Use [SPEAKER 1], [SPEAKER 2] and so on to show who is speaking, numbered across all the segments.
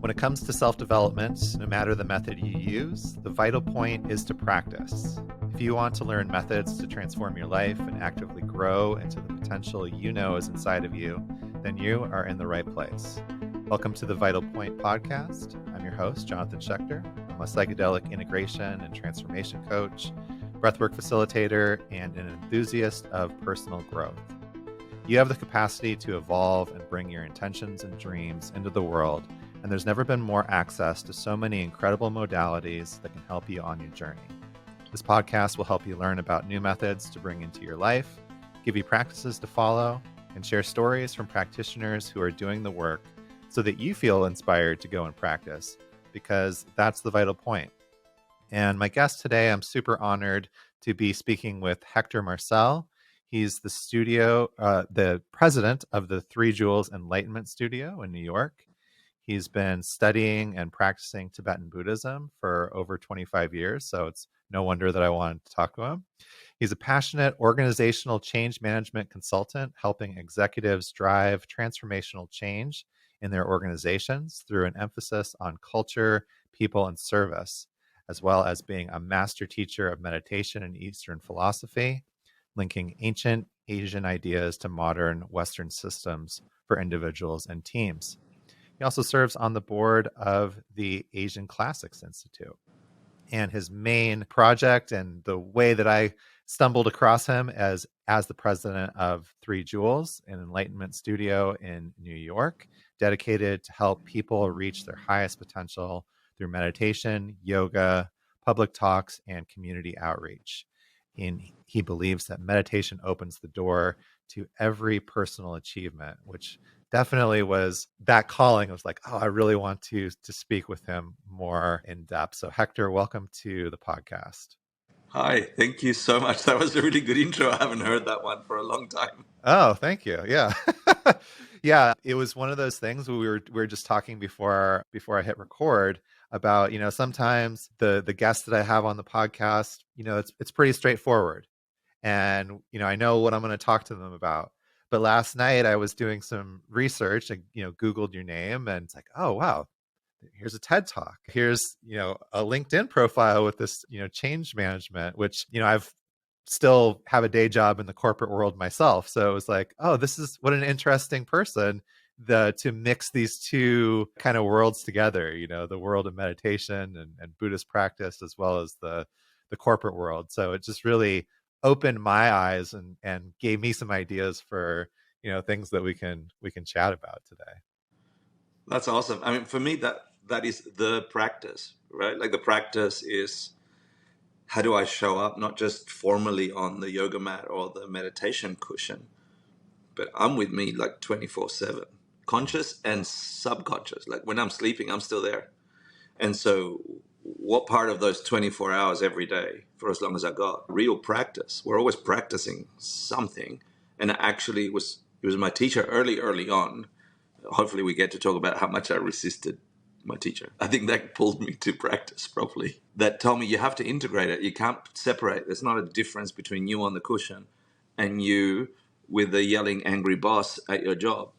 [SPEAKER 1] When it comes to self-development, no matter the method you use, the vital point is to practice. If you want to learn methods to transform your life and actively grow into the potential you know is inside of you, then you are in the right place. Welcome to the Vital Point podcast. I'm your host, Jonathan Schecter. I'm a psychedelic integration and transformation coach, breathwork facilitator, and an enthusiast of personal growth. You have the capacity to evolve and bring your intentions and dreams into the world, and there's never been more access to so many incredible modalities that can help you on your journey. This podcast will help you learn about new methods to bring into your life, give you practices to follow, and share stories from practitioners who are doing the work so that you feel inspired to go and practice, because that's the vital point. And my guest today, I'm super honored to be speaking with Hector Marcel. He's the president of the 3 Jewels Enlightenment Studio in New York. He's been studying and practicing Tibetan Buddhism for over 25 years, so it's no wonder that I wanted to talk to him. He's a passionate organizational change management consultant, helping executives drive transformational change in their organizations through an emphasis on culture, people, and service, as well as being a master teacher of meditation and Eastern philosophy, linking ancient Asian ideas to modern Western systems for individuals and teams. He also serves on the board of the Asian Classics Institute. And his main project, and the way that I stumbled across him as the president of 3 Jewels, an enlightenment studio in New York, dedicated to help people reach their highest potential through meditation, yoga, public talks, and community outreach. And he believes that meditation opens the door to every personal achievement, which definitely was that calling. I was like, oh, I really want to speak with him more in depth. So Hector, welcome to the podcast.
[SPEAKER 2] Hi, thank you so much. That was a really good intro. I haven't heard that one for a long time.
[SPEAKER 1] Oh, thank you. Yeah. Yeah, it was one of those things we were just talking before I hit record about, sometimes the guests that I have on the podcast, it's pretty straightforward. And, I know what I'm going to talk to them about. But last night I was doing some research and, Googled your name, and it's like, oh, wow, here's a TED Talk. Here's, a LinkedIn profile with this, change management, which, I've still have a day job in the corporate world myself. So it was like, oh, this is what an interesting person to mix these two kind of worlds together, the world of meditation and Buddhist practice, as well as the corporate world. So it just really opened my eyes and gave me some ideas for, things that we can chat about today.
[SPEAKER 2] That's awesome. I mean, for me, that is the practice, right? Like the practice is, how do I show up, not just formally on the yoga mat or the meditation cushion, but I'm with me like 24/7, conscious and subconscious. Like when I'm sleeping, I'm still there. And so what part of those 24 hours every day, for as long as I got, real practice, we're always practicing something. And it was my teacher early on. Hopefully we get to talk about how much I resisted my teacher. I think that pulled me to practice properly. That told me you have to integrate it. You can't separate. There's not a difference between you on the cushion and you with the yelling angry boss at your job.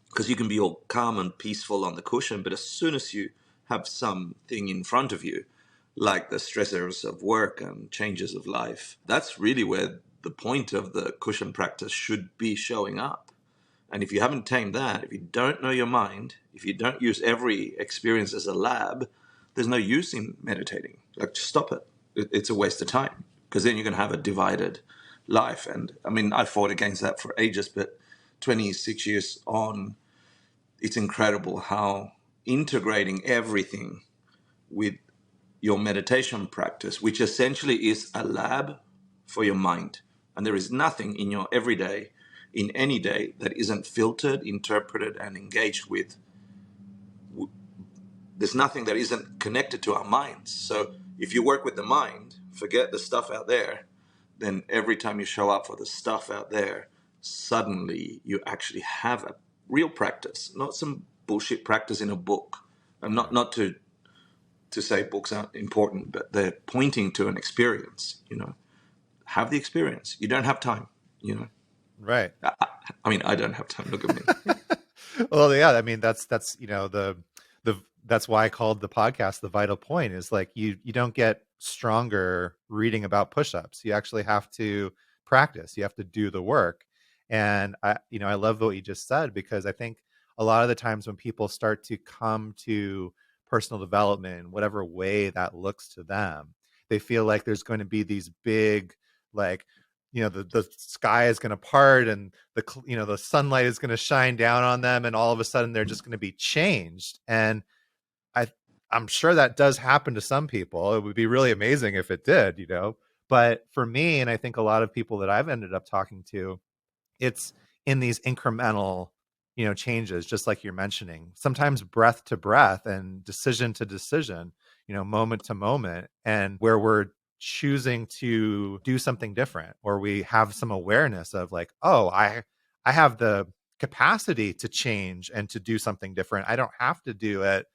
[SPEAKER 2] Because you can be all calm and peaceful on the cushion, but as soon as you have something in front of you, like the stressors of work and changes of life, that's really where the point of the cushion practice should be showing up. And if you haven't tamed that, if you don't know your mind, if you don't use every experience as a lab, there's no use in meditating. Like, just stop it. It's a waste of time, because then you're going to have a divided life. And I mean, I fought against that for ages, but 26 years on, it's incredible how integrating everything with your meditation practice, which essentially is a lab for your mind. And there is nothing in your everyday, in any day, that isn't filtered, interpreted, and engaged with. There's nothing that isn't connected to our minds. So if you work with the mind, forget the stuff out there, then every time you show up for the stuff out there, suddenly you actually have a real practice, not some bullshit practice in a book. And not to say books aren't important, but they're pointing to an experience, Have the experience. You don't have time,
[SPEAKER 1] Right.
[SPEAKER 2] I mean, I don't have time. Look at me.
[SPEAKER 1] Well, yeah, I mean, that's the that's why I called the podcast The Vital Point. Is like you don't get stronger reading about push-ups. You actually have to practice. You have to do the work. And I love what you just said, because I think a lot of the times when people start to come to personal development in whatever way that looks to them, they feel like there's going to be these big, like, the sky is going to part, and the sunlight is going to shine down on them, and all of a sudden they're just going to be changed. And I I'm sure that does happen to some people. It would be really amazing if it did. But for me, and I think a lot of people that I've ended up talking to, it's in these incremental, changes, just like you're mentioning, sometimes breath to breath and decision to decision, moment to moment, and where we're choosing to do something different, or we have some awareness of like, oh, I have the capacity to change and to do something different. I don't have to do it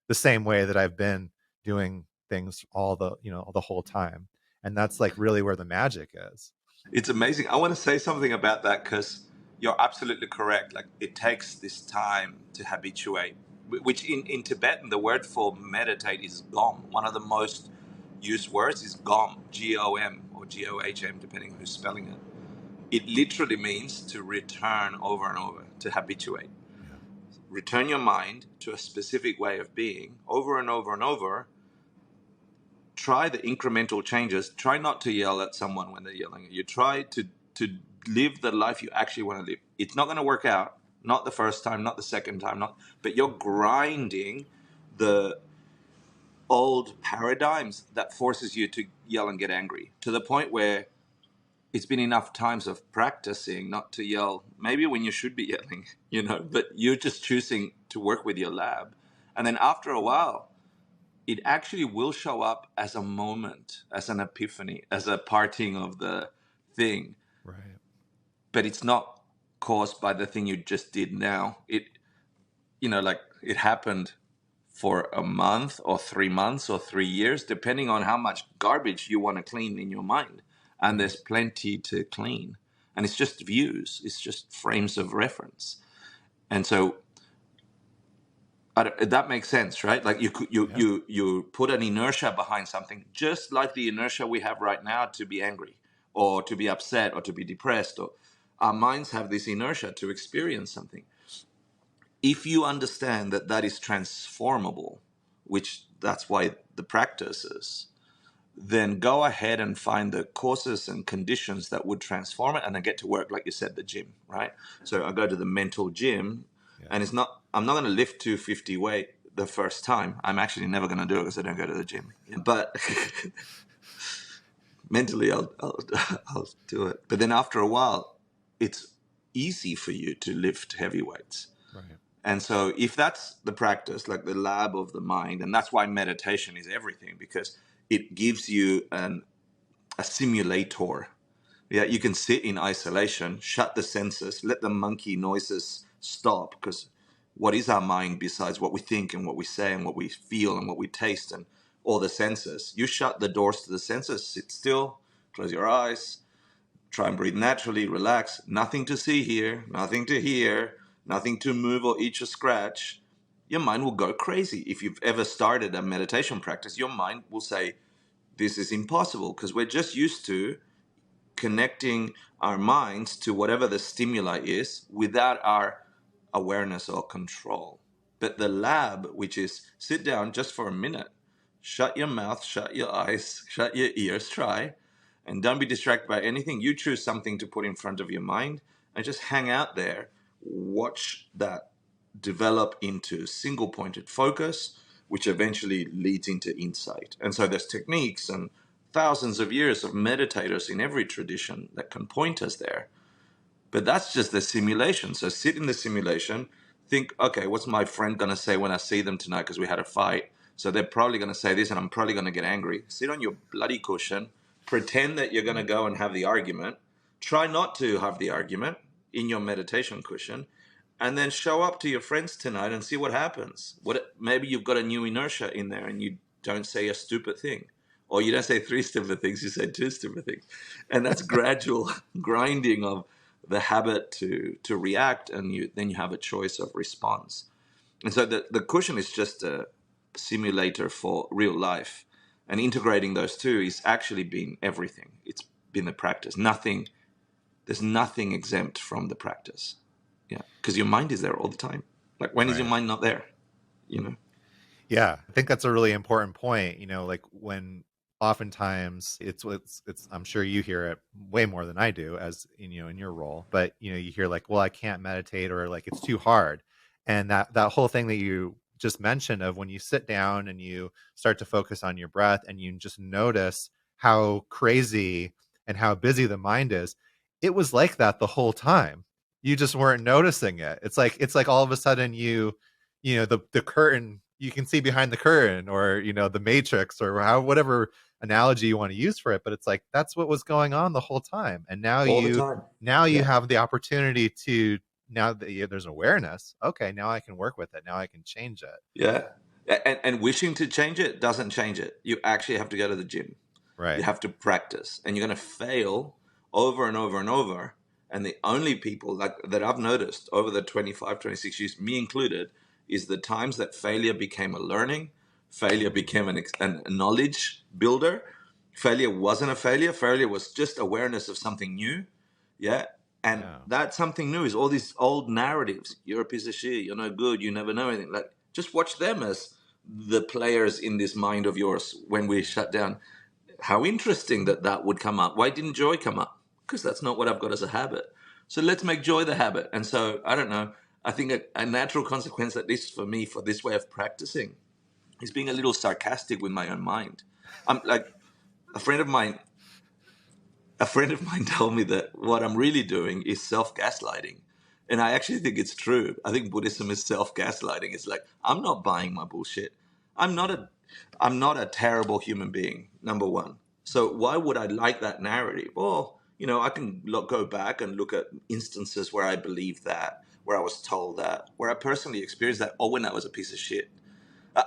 [SPEAKER 1] the same way that I've been doing things all the whole time. And that's like really where the magic is.
[SPEAKER 2] It's amazing. I want to say something about that because you're absolutely correct. Like it takes this time to habituate, which in Tibetan, the word for meditate is gom. One of the most used words is gom, Gom or Gohm, depending on who's spelling it. It literally means to return over and over, to habituate.
[SPEAKER 1] Yeah.
[SPEAKER 2] Return your mind to a specific way of being over and over and over. Try the incremental changes. Try not to yell at someone when they're yelling at you. Try to live the life you actually want to live. It's not going to work out. Not the first time, not the second time, but you're grinding the old paradigms that forces you to yell and get angry to the point where it's been enough times of practicing not to yell, maybe when you should be yelling, but you're just choosing to work with your lab. And then after a while, it actually will show up as a moment, as an epiphany, as a parting of the thing.
[SPEAKER 1] Right.
[SPEAKER 2] But it's not caused by the thing you just did now. Like it happened for a month or 3 months or 3 years, depending on how much garbage you want to clean in your mind. And
[SPEAKER 1] Right.
[SPEAKER 2] there's plenty to clean. And it's just views, it's just frames of reference. And so that makes sense, right? Like
[SPEAKER 1] Yeah.
[SPEAKER 2] you put an inertia behind something, just like the inertia we have right now to be angry or to be upset or to be depressed. Or our minds have this inertia to experience something. If you understand that that is transformable, which that's why the practice is, then go ahead and find the causes and conditions that would transform it, and then get to work, like you said, the gym, right? So I go to the mental gym,
[SPEAKER 1] Yeah.
[SPEAKER 2] and I'm not going to lift 250 weight the first time. I'm actually never going to do it because I don't go to the gym. But mentally, I'll do it. But then after a while, it's easy for you to lift heavy weights.
[SPEAKER 1] Right.
[SPEAKER 2] And so if that's the practice, like the lab of the mind, and that's why meditation is everything, because it gives you a simulator. Yeah, you can sit in isolation, shut the senses, let the monkey noises stop, because what is our mind besides what we think and what we say and what we feel and what we taste and all the senses? You shut the doors to the senses, sit still, close your eyes, try and breathe naturally, relax. Nothing to see here, nothing to hear, nothing to move or itch or scratch. Your mind will go crazy. If you've ever started a meditation practice, your mind will say, this is impossible, because we're just used to connecting our minds to whatever the stimuli is without our awareness or control. But the lab, which is sit down just for a minute, shut your mouth, shut your eyes, shut your ears, try, and don't be distracted by anything. You choose something to put in front of your mind and just hang out there. Watch that develop into single pointed focus, which eventually leads into insight. And so there's techniques and thousands of years of meditators in every tradition that can point us there. But that's just the simulation. So sit in the simulation, think, okay, what's my friend going to say when I see them tonight because we had a fight? So they're probably going to say this and I'm probably going to get angry. Sit on your bloody cushion, pretend that you're going to go and have the argument. Try not to have the argument in your meditation cushion, and then show up to your friends tonight and see what happens. Maybe you've got a new inertia in there and you don't say a stupid thing. Or you don't say three stupid things, you say two stupid things. And that's gradual grinding of the habit to react, and then you have a choice of response. And so the cushion is just simulator for real life. And integrating those two is actually been everything. It's been the practice. There's nothing exempt from the practice. Yeah, because your mind is there all the time. Like, when is your
[SPEAKER 1] Right.
[SPEAKER 2] mind not there? You know?
[SPEAKER 1] Yeah, I think that's a really important point. Like when oftentimes it's I'm sure you hear it way more than I do as in your role, but you hear like, well, I can't meditate or like it's too hard. And that whole thing that you just mentioned of when you sit down and you start to focus on your breath and you just notice how crazy and how busy the mind is, it was like that the whole time. You just weren't noticing it. It's like all of a sudden the curtain, you can see behind the curtain, or the matrix, or whatever analogy you want to use for it, but it's like that's what was going on the whole time. And now
[SPEAKER 2] All the
[SPEAKER 1] you
[SPEAKER 2] time.
[SPEAKER 1] now you
[SPEAKER 2] Yeah.
[SPEAKER 1] have the opportunity to, now that there's awareness, okay, now I can work with it, now I can change it.
[SPEAKER 2] Yeah. And wishing to change it doesn't change it. You actually have to go to the gym. You
[SPEAKER 1] Right.
[SPEAKER 2] have to practice, and you're going to fail over and over and over. And the only people like that I've noticed over the 25, 26 years, me included, is the times that failure became a learning, failure became a knowledge builder. Failure wasn't a failure. Failure was just awareness of something new. Yeah. And
[SPEAKER 1] Yeah.
[SPEAKER 2] that something new is all these old narratives. You're a piece of shit. You're no good. You never know anything. Like, just watch them as the players in this mind of yours when we shut down. How interesting that that would come up. Why didn't joy come up? Because that's not what I've got as a habit. So let's make joy the habit. And so, I don't know. I think a natural consequence, at least for me, for this way of practicing, is being a little sarcastic with my own mind. I'm like, a friend of mine a friend of mine told me that what I'm really doing is self gaslighting. And I actually think it's true. I think Buddhism is self gaslighting. It's like, I'm not buying my bullshit. I'm not
[SPEAKER 1] Yeah.
[SPEAKER 2] a I'm not a terrible human being, number one. So why would I like that narrative? Well, I can go back and look at instances where I believed that, where I was told that, where I personally experienced that, or when I was a piece of shit.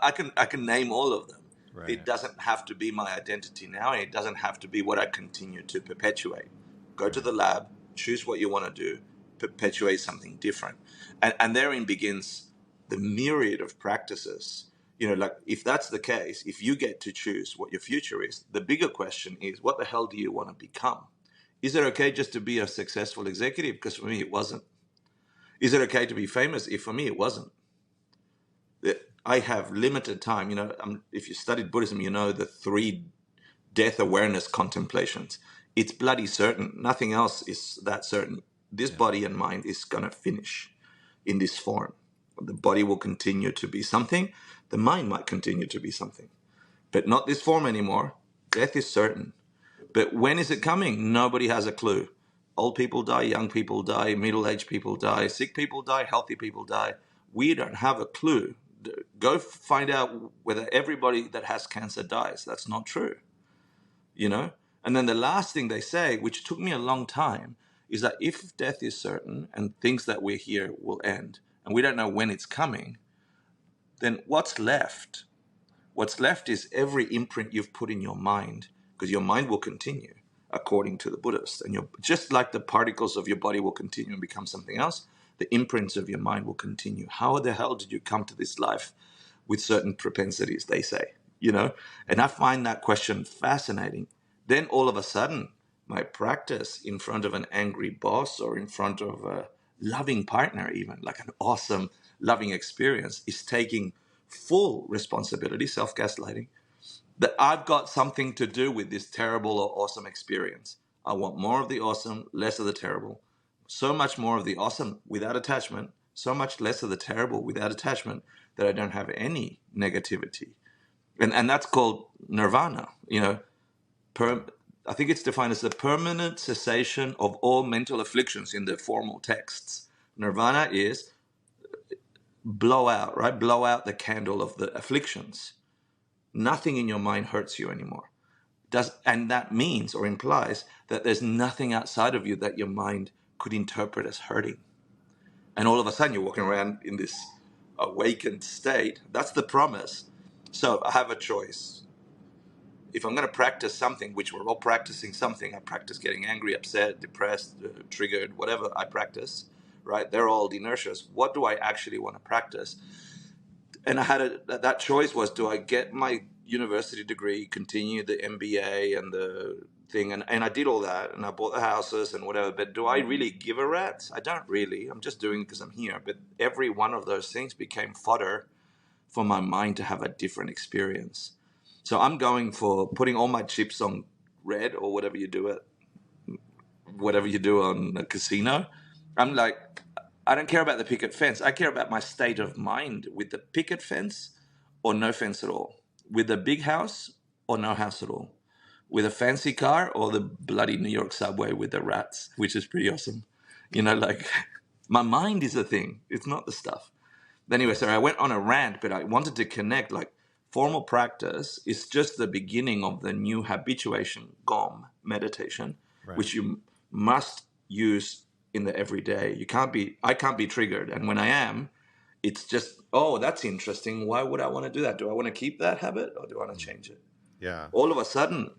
[SPEAKER 2] I can name all of them. It
[SPEAKER 1] Right.
[SPEAKER 2] doesn't have to be my identity now, and it doesn't have to be what I continue to perpetuate. Go to
[SPEAKER 1] Right.
[SPEAKER 2] the lab, choose what you want to do, perpetuate something different, and therein begins the myriad of practices. Like, if that's the case, if you get to choose what your future is, the bigger question is, what the hell do you want to become? Is it okay just to be a successful executive? Because for me, it wasn't. Is it okay to be famous? If for me, it wasn't. I have limited time. If you studied Buddhism, you know the three death awareness contemplations. It's bloody certain. Nothing else is that certain. This
[SPEAKER 1] Yeah.
[SPEAKER 2] body and mind is going to finish in this form. The body will continue to be something. The mind might continue to be something, but not this form anymore. Death is certain. But when is it coming? Nobody has a clue. Old people die, young people die, middle aged people die, sick people die, healthy people die. We don't have a clue. Go find out whether everybody that has cancer dies. That's not true, you know? And then the last thing they say, which took me a long time, is that if death is certain and things that we're here will end, and we don't know when it's coming, then what's left? What's left is every imprint you've put in your mind, because your mind will continue, according to the Buddhists. And just like the particles of your body will continue and become something else, the imprints of your mind will continue. How the hell did you come to this life with certain propensities, they say, And I find that question fascinating. Then all of a sudden, my practice in front of an angry boss or in front of a loving partner, even like an awesome, loving experience, is taking full responsibility, self gaslighting, that I've got something to do with this terrible or awesome experience. I want more of the awesome, less of the terrible. So much more of the awesome without attachment, so much less of the terrible without attachment, that I don't have any negativity. And that's called nirvana.
[SPEAKER 1] Yeah.
[SPEAKER 2] Per, I think it's defined as the permanent cessation of all mental afflictions in the formal texts. Nirvana is blow out, right? Blow out the candle of the afflictions. Nothing in your mind hurts you anymore. And that means or implies that there's nothing outside of you that your mind could interpret as hurting. And all of a sudden you're walking around in this awakened state. That's the promise. So I have a choice. If I'm going to practice something, which we're all practicing something, I practice getting angry, upset, depressed, triggered, whatever I practice, right? They're all the inertias. What do I actually want to practice? And I had that choice was, do I get my university degree, continue the MBA and the thing, and I did all that, and I bought the houses and whatever. But do I really give a rat's? I don't really. I'm just doing it because I'm here. But every one of those things became fodder for my mind to have a different experience. So I'm going for putting all my chips on red, or whatever you do on a casino. I'm like, I don't care about the picket fence. I care about my state of mind with the picket fence or no fence at all, with a big house or no house at all, with a fancy car or the bloody New York subway with the rats, which is pretty awesome. Like my mind is the thing. It's not the stuff. Anyway, sorry, I went on a rant, but I wanted to connect. Like, formal practice is just the beginning of the new habituation, GOM, meditation,
[SPEAKER 1] Right.
[SPEAKER 2] which you must use in the everyday. I can't be triggered. And when I am, it's just, oh, that's interesting. Why would I want to do that? Do I want to keep that habit or do I want to
[SPEAKER 1] Mm.
[SPEAKER 2] change it?
[SPEAKER 1] Yeah.
[SPEAKER 2] All of a sudden,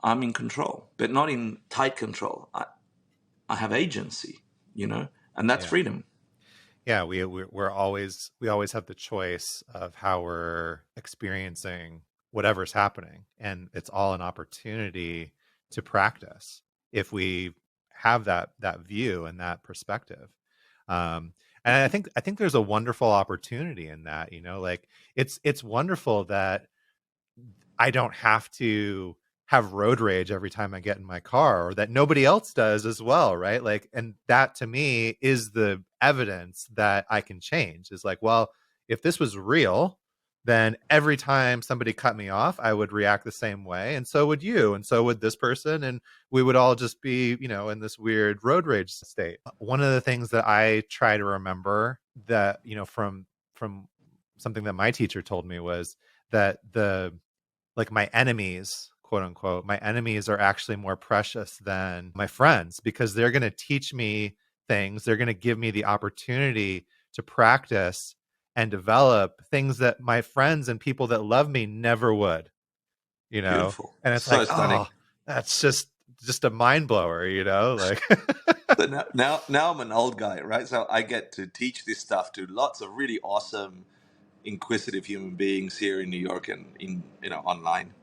[SPEAKER 2] I'm in control, but not in tight control. I have agency, and that's
[SPEAKER 1] Yeah.
[SPEAKER 2] freedom.
[SPEAKER 1] Yeah, we always have the choice of how we're experiencing whatever's happening, and it's all an opportunity to practice if we have that view and that perspective. Um, and I think there's a wonderful opportunity in that. Like it's wonderful that I don't have to have road rage every time I get in my car, or that nobody else does as well, right? Like, and that to me is the evidence that I can change. Is like, well, if this was real, then every time somebody cut me off, I would react the same way, and so would you, and so would this person, and we would all just be, in this weird road rage state. One of the things that I try to remember that, from something that my teacher told me was that my enemies, quote unquote, my enemies are actually more precious than my friends, because they're going to teach me things. They're going to give me the opportunity to practice and develop things that my friends and people that love me never would, you know?
[SPEAKER 2] Beautiful.
[SPEAKER 1] And it's like,
[SPEAKER 2] So stunning.
[SPEAKER 1] oh, that's just a mind blower, like,
[SPEAKER 2] So now I'm an old guy, right? So I get to teach this stuff to lots of really awesome, inquisitive human beings here in New York and in online.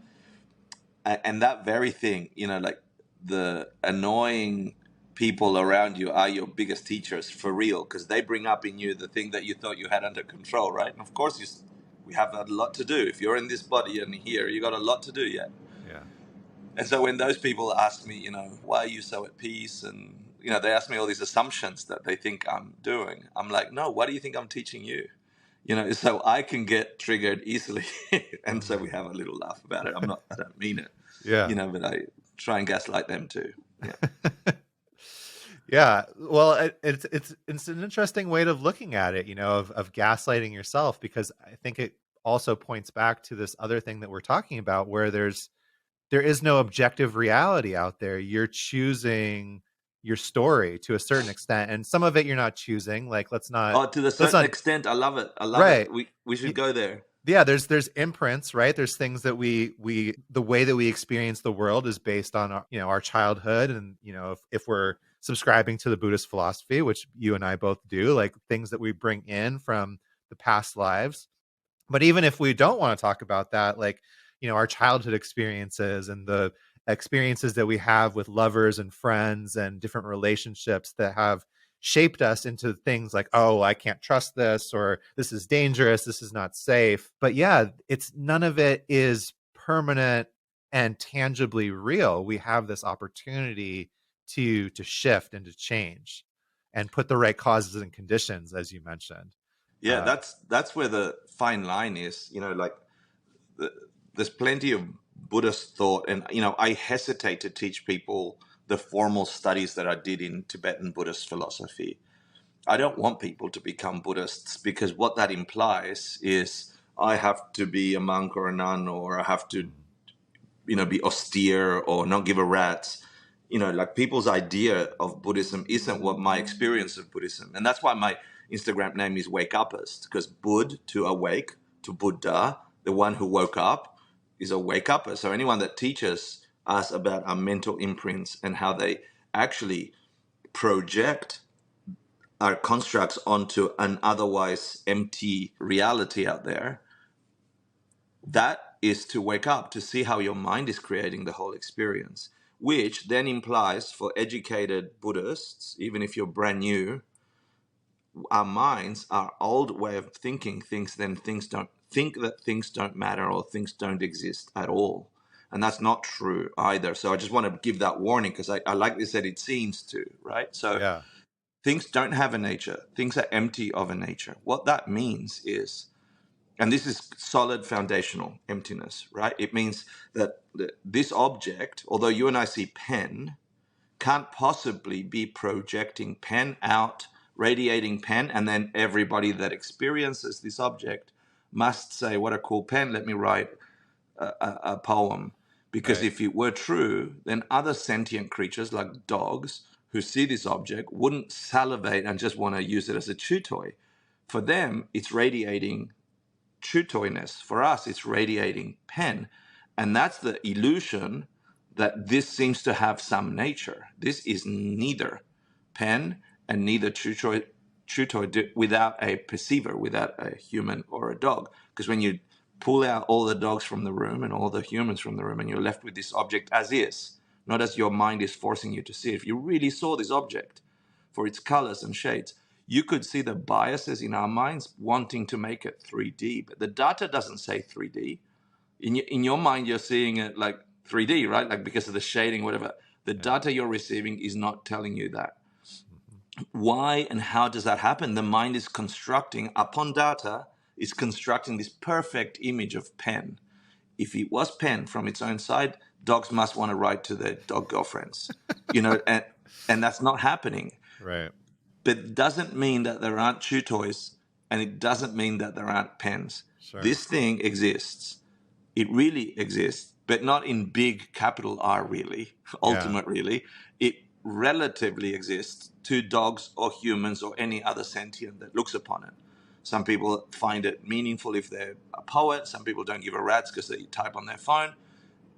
[SPEAKER 2] And that very thing, like the annoying people around you are your biggest teachers for real, because they bring up in you the thing that you thought you had under control, right? And of course, we have a lot to do. If you're in this body and here, you got a lot to do yet.
[SPEAKER 1] yeah.
[SPEAKER 2] And so when those people ask me, why are you so at peace? And, they ask me all these assumptions that they think I'm doing. I'm like, no, what do you think I'm teaching you? So I can get triggered easily. And so we have a little laugh about it. I don't mean it,
[SPEAKER 1] Yeah.
[SPEAKER 2] but I try and gaslight them too. Yeah.
[SPEAKER 1] Yeah, well, it's an interesting way of looking at it, of gaslighting yourself, because I think it also points back to this other thing that we're talking about, where there is no objective reality out there. You're choosing your story to a certain extent, and some of it you're not choosing. Like,
[SPEAKER 2] Oh, to a
[SPEAKER 1] let's
[SPEAKER 2] certain
[SPEAKER 1] not
[SPEAKER 2] extent, I love it. I love it.
[SPEAKER 1] right.
[SPEAKER 2] We should go there.
[SPEAKER 1] Yeah, there's imprints, right? There's things that we the way that we experience the world is based on our childhood, and if we're subscribing to the Buddhist philosophy, which you and I both do, like things that we bring in from the past lives. But even if we don't want to talk about that, like, our childhood experiences and the experiences that we have with lovers and friends and different relationships that have shaped us into things like, oh, I can't trust this, or this is dangerous, this is not safe. But yeah, it's none of it is permanent and tangibly real. We have this opportunity to shift and to change and put the right causes and conditions, as you mentioned.
[SPEAKER 2] Yeah,
[SPEAKER 1] uh,
[SPEAKER 2] that's where the fine line is. Like the, there's plenty of Buddhist thought, and I hesitate to teach people the formal studies that I did in Tibetan Buddhist philosophy. I don't want people to become Buddhists, because what that implies is I have to be a monk or a nun, or I have to, be austere or not give a rat's. Like, people's idea of Buddhism isn't what my experience of Buddhism. And that's why my Instagram name is Wake Uppist, because Bud, to awake, to Buddha, the one who woke up, is a wake upper. So anyone that teaches us about our mental imprints and how they actually project are constructs onto an otherwise empty reality out there, that is to wake up to see how your mind is creating the whole experience, which then implies for educated Buddhists, even if you're brand new, our minds, our old way of thinking, thinks then things don't think that things don't matter or things don't exist at all. And that's not true either. So I just want to give that warning because I like they said it seems to, right? So
[SPEAKER 1] Yeah.
[SPEAKER 2] things don't have a nature. Things are empty of a nature. What that means is, and this is solid foundational emptiness, right? It means that this object, although you and I see pen, can't possibly be projecting pen out, radiating pen, and then everybody that experiences this object must say, "What a cool pen, let me write a poem." Because
[SPEAKER 1] Right.
[SPEAKER 2] if it were true, then other sentient creatures like dogs who see this object wouldn't salivate and just want to use it as a chew toy. For them, it's radiating true toyness. For us, it's radiating pen. And that's the illusion that this seems to have some nature. This is neither pen and neither true toy without a perceiver, without a human or a dog. Because when you pull out all the dogs from the room and all the humans from the room, and you're left with this object as is, not as your mind is forcing you to see. If you really saw this object for its colors and shades, you could see the biases in our minds wanting to make it 3D, but the data doesn't say 3D. In your mind, you're seeing it like 3D, right? Like because of the shading, whatever. The
[SPEAKER 1] Yeah.
[SPEAKER 2] data you're receiving is not telling you that.
[SPEAKER 1] Mhm.
[SPEAKER 2] Why and how does that happen? The mind is constructing, upon data, is constructing this perfect image of pen. If it was pen from its own side, dogs must want to write to their dog girlfriends, and that's not happening.
[SPEAKER 1] Right.
[SPEAKER 2] But it doesn't mean that there aren't chew toys, and it doesn't mean that there aren't pens.
[SPEAKER 1] Sure.
[SPEAKER 2] This thing exists. It really exists, but not in big capital R, really,
[SPEAKER 1] Yeah.
[SPEAKER 2] ultimate, really. It relatively exists to dogs or humans or any other sentient that looks upon it. Some people find it meaningful if they're a poet. Some people don't give a rat's because they type on their phone.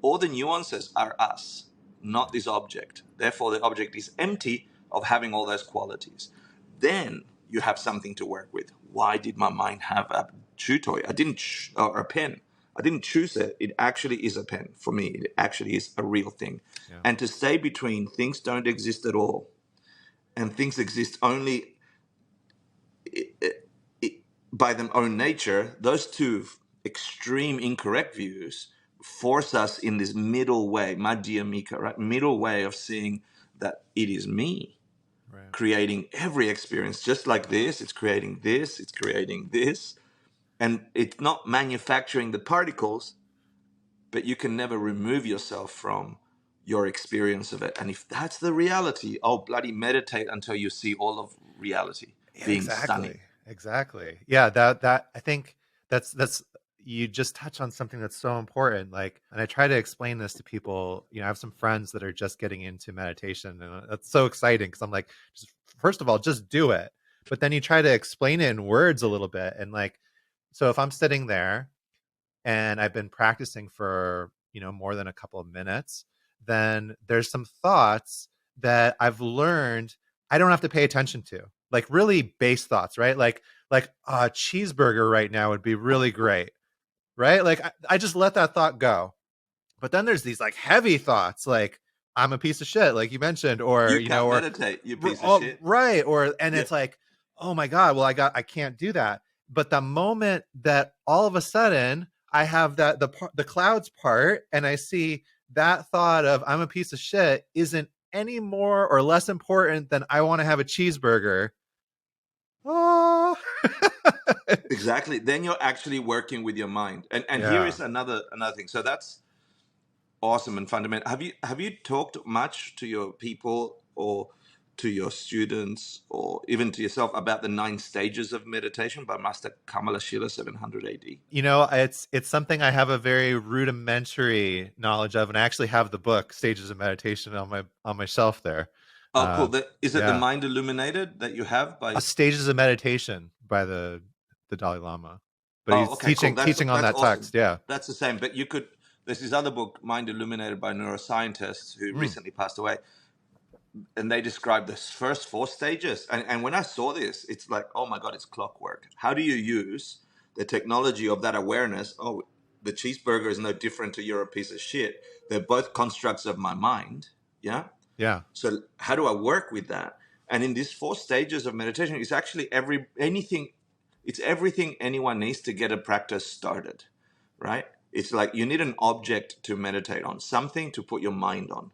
[SPEAKER 2] All the nuances are us, not this object. Therefore, the object is empty of having all those qualities. Then you have something to work with. Why did my mind have a chew toy? I didn't, or a pen. I didn't choose it. It actually is a pen for me. It actually is a real thing.
[SPEAKER 1] Yeah.
[SPEAKER 2] And to stay between things don't exist at all and things exist only by their own nature, those two extreme incorrect views force us in this middle way, madhyamika, right? Middle way of seeing that it is me
[SPEAKER 1] Right.
[SPEAKER 2] creating every experience just like this. It's creating this, it's creating this. And it's not manufacturing the particles, but you can never remove yourself from your experience of it. And if that's the reality, oh, bloody meditate until you see all of reality
[SPEAKER 1] Yeah,
[SPEAKER 2] being stunning.
[SPEAKER 1] exactly. Exactly. Yeah, that I think that's you just touch on something that's so important. Like, and I try to explain this to people. I have some friends that are just getting into meditation, and that's so exciting because I'm like, just first of all, just do it. But then you try to explain it in words a little bit, and like, so if I'm sitting there and I've been practicing for, more than a couple of minutes, then there's some thoughts that I've learned I don't have to pay attention to. Like really base thoughts, right? Like a cheeseburger right now would be really great, right? Like I just let that thought go. But then there's these like heavy thoughts, like I'm a piece of shit, like you mentioned, or
[SPEAKER 2] You can't meditate, you piece of
[SPEAKER 1] oh,
[SPEAKER 2] shit.
[SPEAKER 1] right, or and
[SPEAKER 2] Yeah.
[SPEAKER 1] it's like, oh my god, well I can't do that. But the moment that all of a sudden I have the clouds part, and I see that thought of I'm a piece of shit isn't any more or less important than I want to have a cheeseburger. Oh,
[SPEAKER 2] Exactly. Then you're actually working with your mind. And here
[SPEAKER 1] yeah.
[SPEAKER 2] is another thing. So that's awesome and fundamental. Have you talked much to your people or to your students or even to yourself about the 9 stages of meditation by Master Kamala Shila 700 AD?
[SPEAKER 1] It's something I have a very rudimentary knowledge of, and I actually have the book Stages of Meditation on my shelf there.
[SPEAKER 2] Oh, cool. Is it the
[SPEAKER 1] Yeah,
[SPEAKER 2] Mind Illuminated that you have by?
[SPEAKER 1] Stages of Meditation by the Dalai Lama, but
[SPEAKER 2] Oh,
[SPEAKER 1] he's
[SPEAKER 2] okay, cool. That's
[SPEAKER 1] teaching on
[SPEAKER 2] that's
[SPEAKER 1] that
[SPEAKER 2] awesome.
[SPEAKER 1] text. Yeah.
[SPEAKER 2] That's the same. But you could. There's this other book, Mind Illuminated by neuroscientists who
[SPEAKER 1] Mm.
[SPEAKER 2] recently passed away. and they describe the first four stages. And when I saw this, it's like, oh my God, it's clockwork. How do you use the technology of that awareness? Oh, the cheeseburger is no different to you're a piece of shit. They're both constructs of my mind. Yeah.
[SPEAKER 1] Yeah.
[SPEAKER 2] So how do I work with that? And in these four stages of meditation, it's actually it's everything anyone needs to get a practice started, right? It's like you need an object to meditate on, something to put your mind on.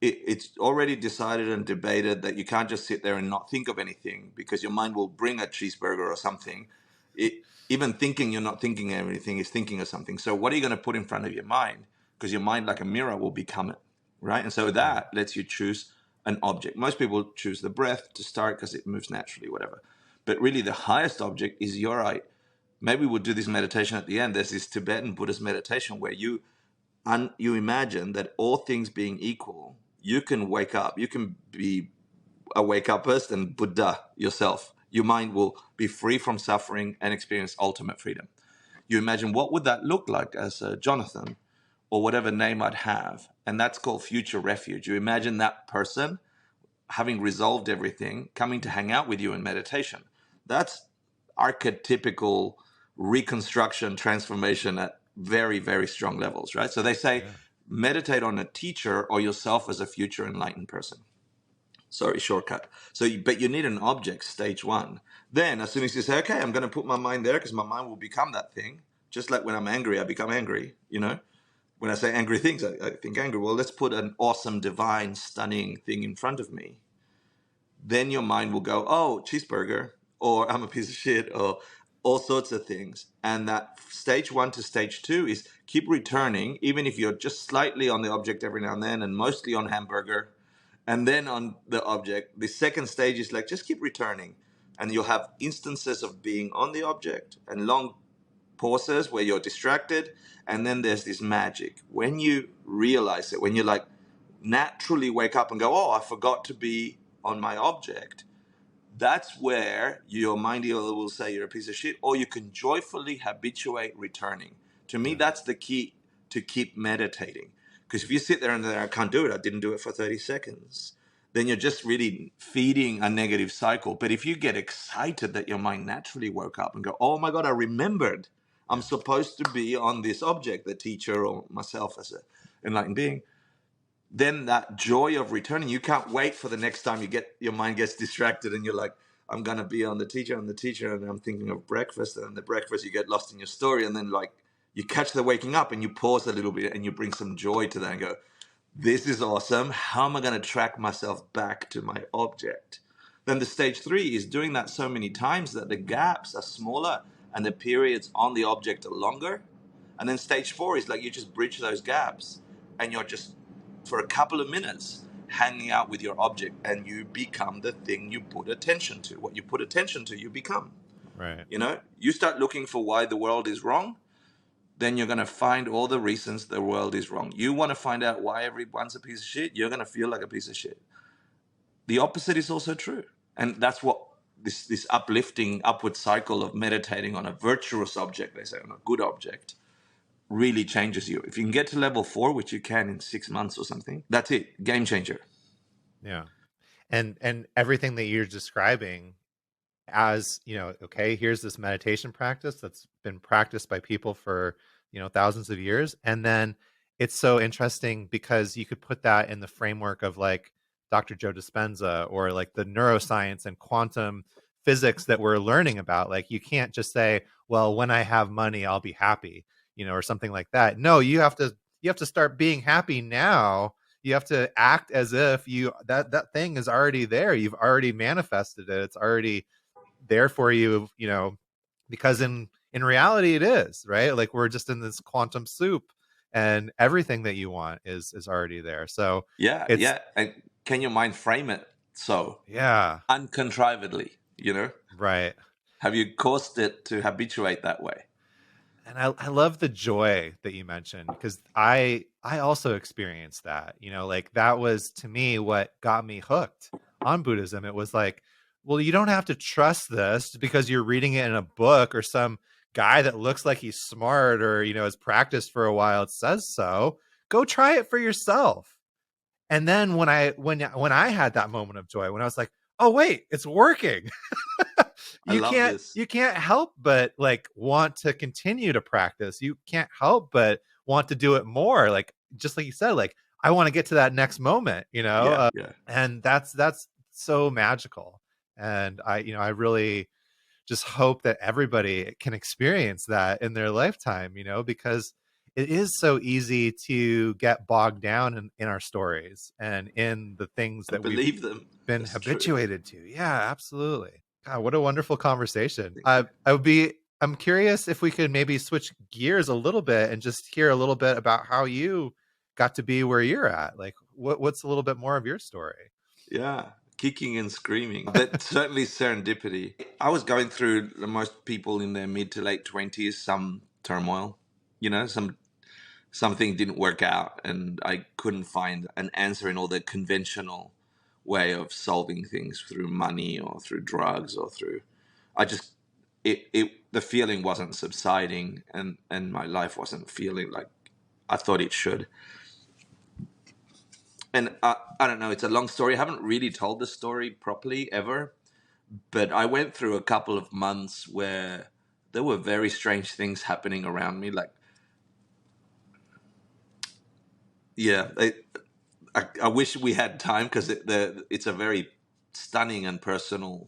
[SPEAKER 2] It's already decided and debated that you can't just sit there and not think of anything because your mind will bring a cheeseburger or something. Even thinking you're not thinking of anything is thinking of something. So what are you going to put in front of your mind? Because your mind, like a mirror, will become it, right? And so
[SPEAKER 1] Right.
[SPEAKER 2] that lets you choose an object. Most people choose the breath to start because it moves naturally, whatever. But really, the highest object is your eye. Maybe we'll do this meditation at the end. There's this Tibetan Buddhist meditation where you imagine that all things being equal, you can wake up. You can be a wake up person, Buddha yourself. Your mind will be free from suffering and experience ultimate freedom. You imagine what would that look like as a Jonathan or whatever name I'd have, and that's called future refuge. You imagine that person having resolved everything, coming to hang out with you in meditation. That's archetypical reconstruction transformation at very, very strong levels, right? So they say
[SPEAKER 1] Yeah.
[SPEAKER 2] meditate on a teacher or yourself as a future enlightened person. Sorry, shortcut. But you need an object, stage one. Then, as soon as you say, okay, I'm going to put my mind there because my mind will become that thing. Just like when I'm angry, I become angry, you know? When I say angry things, I think angry. Well, let's put an awesome, divine, stunning thing in front of me. Then your mind will go, oh, cheeseburger, or I'm a piece of shit, or all sorts of things. And that stage one to stage two is keep returning, even if you're just slightly on the object every now and then, and mostly on hamburger, and then on the object. The second stage is like just keep returning, and you'll have instances of being on the object and long pauses where you're distracted, and then there's this magic when you realize it, when you like naturally wake up and go, oh, I forgot to be on my object. That's where your mind either will say you're a piece of shit, or you can joyfully habituate returning. To me,
[SPEAKER 1] Yeah.
[SPEAKER 2] that's the key to keep meditating. Because if you sit there and I can't do it, I didn't do it for 30 seconds, then you're just really feeding a negative cycle. But if you get excited that your mind naturally woke up and go, oh my God, I remembered I'm
[SPEAKER 1] Yeah.
[SPEAKER 2] supposed to be on this object, the teacher or myself as an enlightened being, then that joy of returning, you can't wait for the next time your mind gets distracted and you're like, I'm gonna be on the teacher and I'm thinking of breakfast, and then the breakfast you get lost in your story, and then like you catch the waking up and you pause a little bit and you bring some joy to that and go, this is awesome. How am I going to track myself back to my object? Then the stage three is doing that so many times that the gaps are smaller and the periods on the object are longer. And then stage four is like you just bridge those gaps and you're just for a couple of minutes hanging out with your object, and you become the thing you put attention to. What you put attention to, you become.
[SPEAKER 1] Right.
[SPEAKER 2] You know, you start looking for why the world is wrong, then you're going to find all the reasons the world is wrong. You want to find out why everyone's a piece of shit, you're going to feel like a piece of shit. The opposite is also true. And that's what this uplifting upward cycle of meditating on a virtuous object, they say, on a good object, really changes you. If you can get to level four, which you can in 6 months or something, that's it. Game changer.
[SPEAKER 1] Yeah. And everything that you're describing as, okay, here's this meditation practice that's been practiced by people for, thousands of years. And then it's so interesting because you could put that in the framework of like Dr. Joe Dispenza or like the neuroscience and quantum physics that we're learning about. Like you can't just say, well, when I have money, I'll be happy, or something like that. No, you have to start being happy now. You have to act as if that thing is already there. You've already manifested it. It's already there for you, because in reality it is, right? Like we're just in this quantum soup, and everything that you want is already there. So
[SPEAKER 2] Yeah,
[SPEAKER 1] it's
[SPEAKER 2] yeah. And can your mind frame it so
[SPEAKER 1] yeah,
[SPEAKER 2] uncontrivedly? You know,
[SPEAKER 1] right.
[SPEAKER 2] have you caused it to habituate that way?
[SPEAKER 1] And I love the joy that you mentioned, because I also experienced that. Like that was to me what got me hooked on Buddhism. It was like, well, you don't have to trust this because you're reading it in a book or some guy that looks like he's smart or has practiced for a while. It says so. Go try it for yourself. And then when I had that moment of joy, when I was like, oh wait, it's working.
[SPEAKER 2] I
[SPEAKER 1] you
[SPEAKER 2] love
[SPEAKER 1] can't
[SPEAKER 2] this.
[SPEAKER 1] you can't help but like want to continue to practice. You can't help but want to do it more. Like just like you said, like I want to get to that next moment,
[SPEAKER 2] Yeah, yeah.
[SPEAKER 1] and that's so magical. And I really just hope that everybody can experience that in their lifetime, because it is so easy to get bogged down in our stories and in the things
[SPEAKER 2] And
[SPEAKER 1] that we've
[SPEAKER 2] believe them.
[SPEAKER 1] been
[SPEAKER 2] That's true.
[SPEAKER 1] habituated to. Yeah, absolutely. God, what a wonderful conversation. I'm curious if we could maybe switch gears a little bit and just hear a little bit about how you got to be where you're at. Like what's a little bit more of your story?
[SPEAKER 2] Yeah, kicking and screaming, but certainly serendipity. I was going through the most people in their mid to late 20s, some turmoil, something didn't work out, and I couldn't find an answer in all the conventional way of solving things through money or through drugs or through. I just the feeling wasn't subsiding, and my life wasn't feeling like I thought it should. And I don't know, it's a long story. I haven't really told the story properly ever, but I went through a couple of months where there were very strange things happening around me. Like, yeah, I wish we had time because it's a very stunning and personal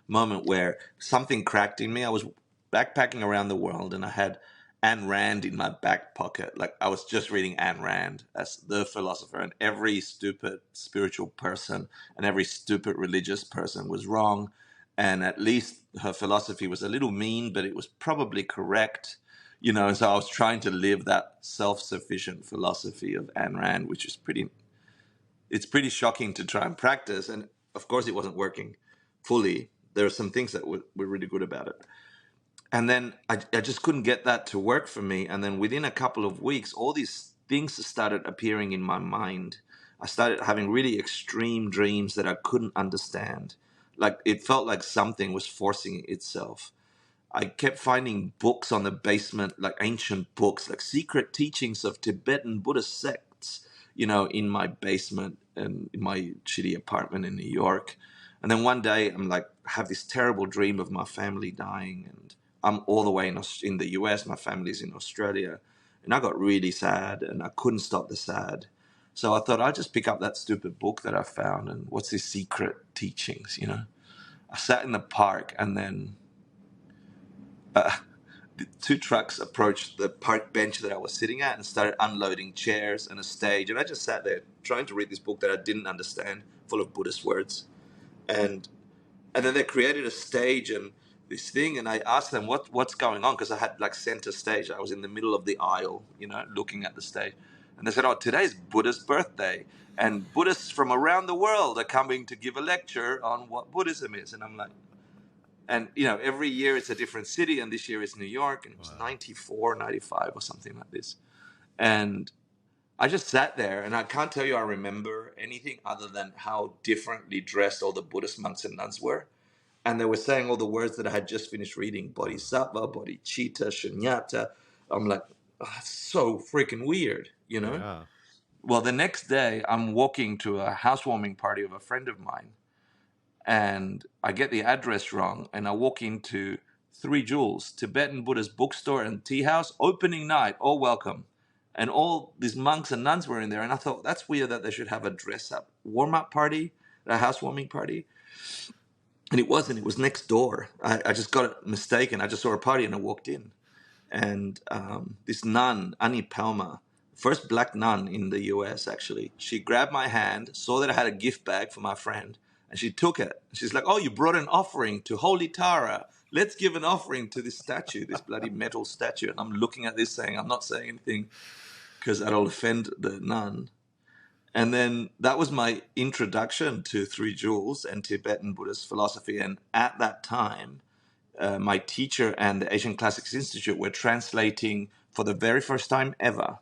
[SPEAKER 2] moment where something cracked in me. I was backpacking around the world and I had Ayn Rand in my back pocket. Like I was just reading Ayn Rand as the philosopher, and every stupid spiritual person and every stupid religious person was wrong. And at least her philosophy was a little mean, but it was probably correct. And so I was trying to live that self-sufficient philosophy of Ayn Rand, which is pretty shocking to try and practice. And of course, it wasn't working fully. There are some things that were really good about it. And then I just couldn't get that to work for me. And then within a couple of weeks, all these things started appearing in my mind. I started having really extreme dreams that I couldn't understand. Like it felt like something was forcing itself. I kept finding books on the basement, like ancient books, like secret teachings of Tibetan Buddhist sects, in my basement and in my shitty apartment in New York. And then one day I'm like, I have this terrible dream of my family dying, and I'm all the way in the US, my family's in Australia. And I got really sad and I couldn't stop the sad. So I thought I'd just pick up that stupid book that I found and what's these secret teachings. I sat in the park and then uh, the two trucks approached the park bench that I was sitting at and started unloading chairs and a stage. And I just sat there trying to read this book that I didn't understand, full of Buddhist words. And and then they created a stage and this thing. And I asked them what's going on because I had like center stage. I was in the middle of the aisle, looking at the stage. And they said, "Oh, today's Buddha's birthday, and Buddhists from around the world are coming to give a lecture on what Buddhism is." And I'm like, and every year it's a different city, and this year it's New York, and it was
[SPEAKER 1] Wow.
[SPEAKER 2] 94, 95, or something like this. And I just sat there, and I can't tell you I remember anything other than how differently dressed all the Buddhist monks and nuns were. And they were saying all the words that I had just finished reading: bodhisattva, bodhicitta, shunyata. I'm like, oh, that's so freaking weird.
[SPEAKER 1] Yeah.
[SPEAKER 2] Well, the next day I'm walking to a housewarming party of a friend of mine, and I get the address wrong, and I walk into Three Jewels, Tibetan Buddhist bookstore and tea house, opening night, all welcome. And all these monks and nuns were in there, and I thought, that's weird that they should have a dress-up warm-up party, a housewarming party. And it wasn't, it was next door. I just got it mistaken. I just saw a party and I walked in. And this nun, Annie Palmer, first black nun in the US actually, she grabbed my hand, saw that I had a gift bag for my friend, and she took it. She's like, "Oh, you brought an offering to Holy Tara. Let's give an offering to this statue, this bloody metal statue." And I'm looking at this saying, I'm not saying anything because that'll offend the nun. And then that was my introduction to Three Jewels and Tibetan Buddhist philosophy. And at that time, my teacher and the Asian Classics Institute were translating for the very first time ever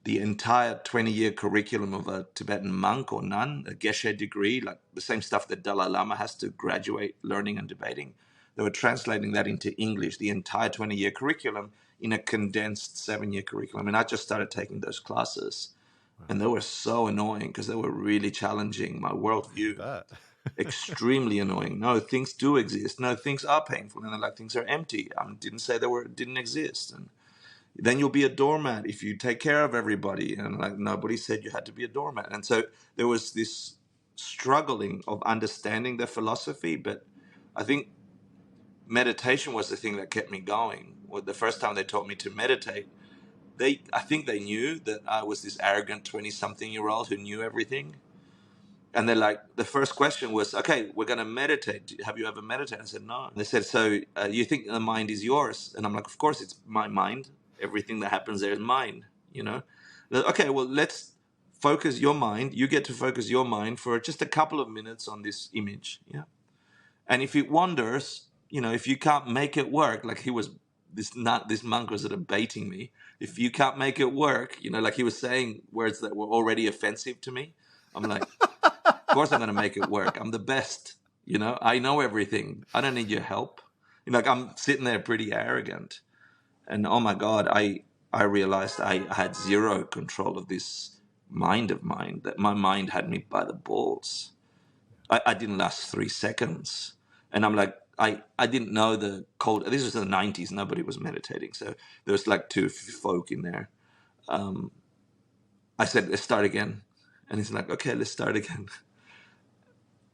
[SPEAKER 2] the entire 20-year curriculum of a Tibetan monk or nun, a geshe degree, like the same stuff that Dalai Lama has to graduate learning and debating. They were translating that into English, the entire 20-year curriculum in a condensed 7-year curriculum. And I just started taking those classes.
[SPEAKER 1] Wow.
[SPEAKER 2] And they were so annoying because they were really challenging my
[SPEAKER 1] I
[SPEAKER 2] worldview.
[SPEAKER 1] bet.
[SPEAKER 2] Extremely annoying. No, things do exist. No, things are painful, and they're like things are empty. I didn't say they were didn't exist. And then you'll be a doormat if you take care of everybody. And like nobody said you had to be a doormat. And so there was this struggling of understanding their philosophy. But I think meditation was the thing that kept me going. Well, the first time they taught me to meditate, I think they knew that I was this arrogant 20-something-year-old who knew everything. And they're like, the first question was, okay, we're going to meditate. Have you ever meditated? I said, no. And they said, so you think the mind is yours? And I'm like, of course, it's my mind. Everything that happens there is mine, you know? They're, okay, well, let's focus your mind. You get to focus your mind for just a couple of minutes on this image. Yeah. And if it wanders, if you can't make it work, like he was, this monk was sort of baiting me. If you can't make it work, like he was saying words that were already offensive to me. I'm like, of course I'm going to make it work. I'm the best. I know everything. I don't need your help. Like I'm sitting there pretty arrogant. And oh my God, I realized I had zero control of this mind of mine, that my mind had me by the balls. I didn't last 3 seconds. And I'm like, I didn't know the cold. This was in the 90s. Nobody was meditating. So there was like two folk in there. I said, let's start again. And he's like, okay, let's start again.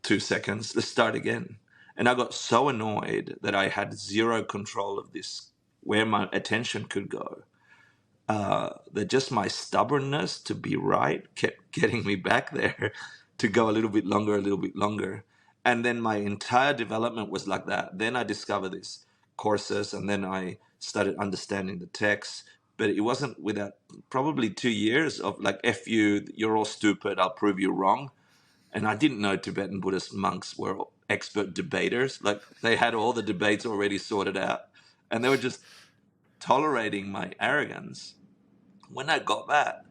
[SPEAKER 2] 2 seconds, let's start again. And I got so annoyed that I had zero control of this, where my attention could go. That just my stubbornness to be right kept getting me back there to go a little bit longer, a little bit longer. And then my entire development was like that. Then I discovered these courses, and then I started understanding the text. But it wasn't without probably 2 years of like, F you, you're all stupid, I'll prove you wrong. And I didn't know Tibetan Buddhist monks were expert debaters. Like they had all the debates already sorted out, and they were just tolerating my arrogance. When I got that,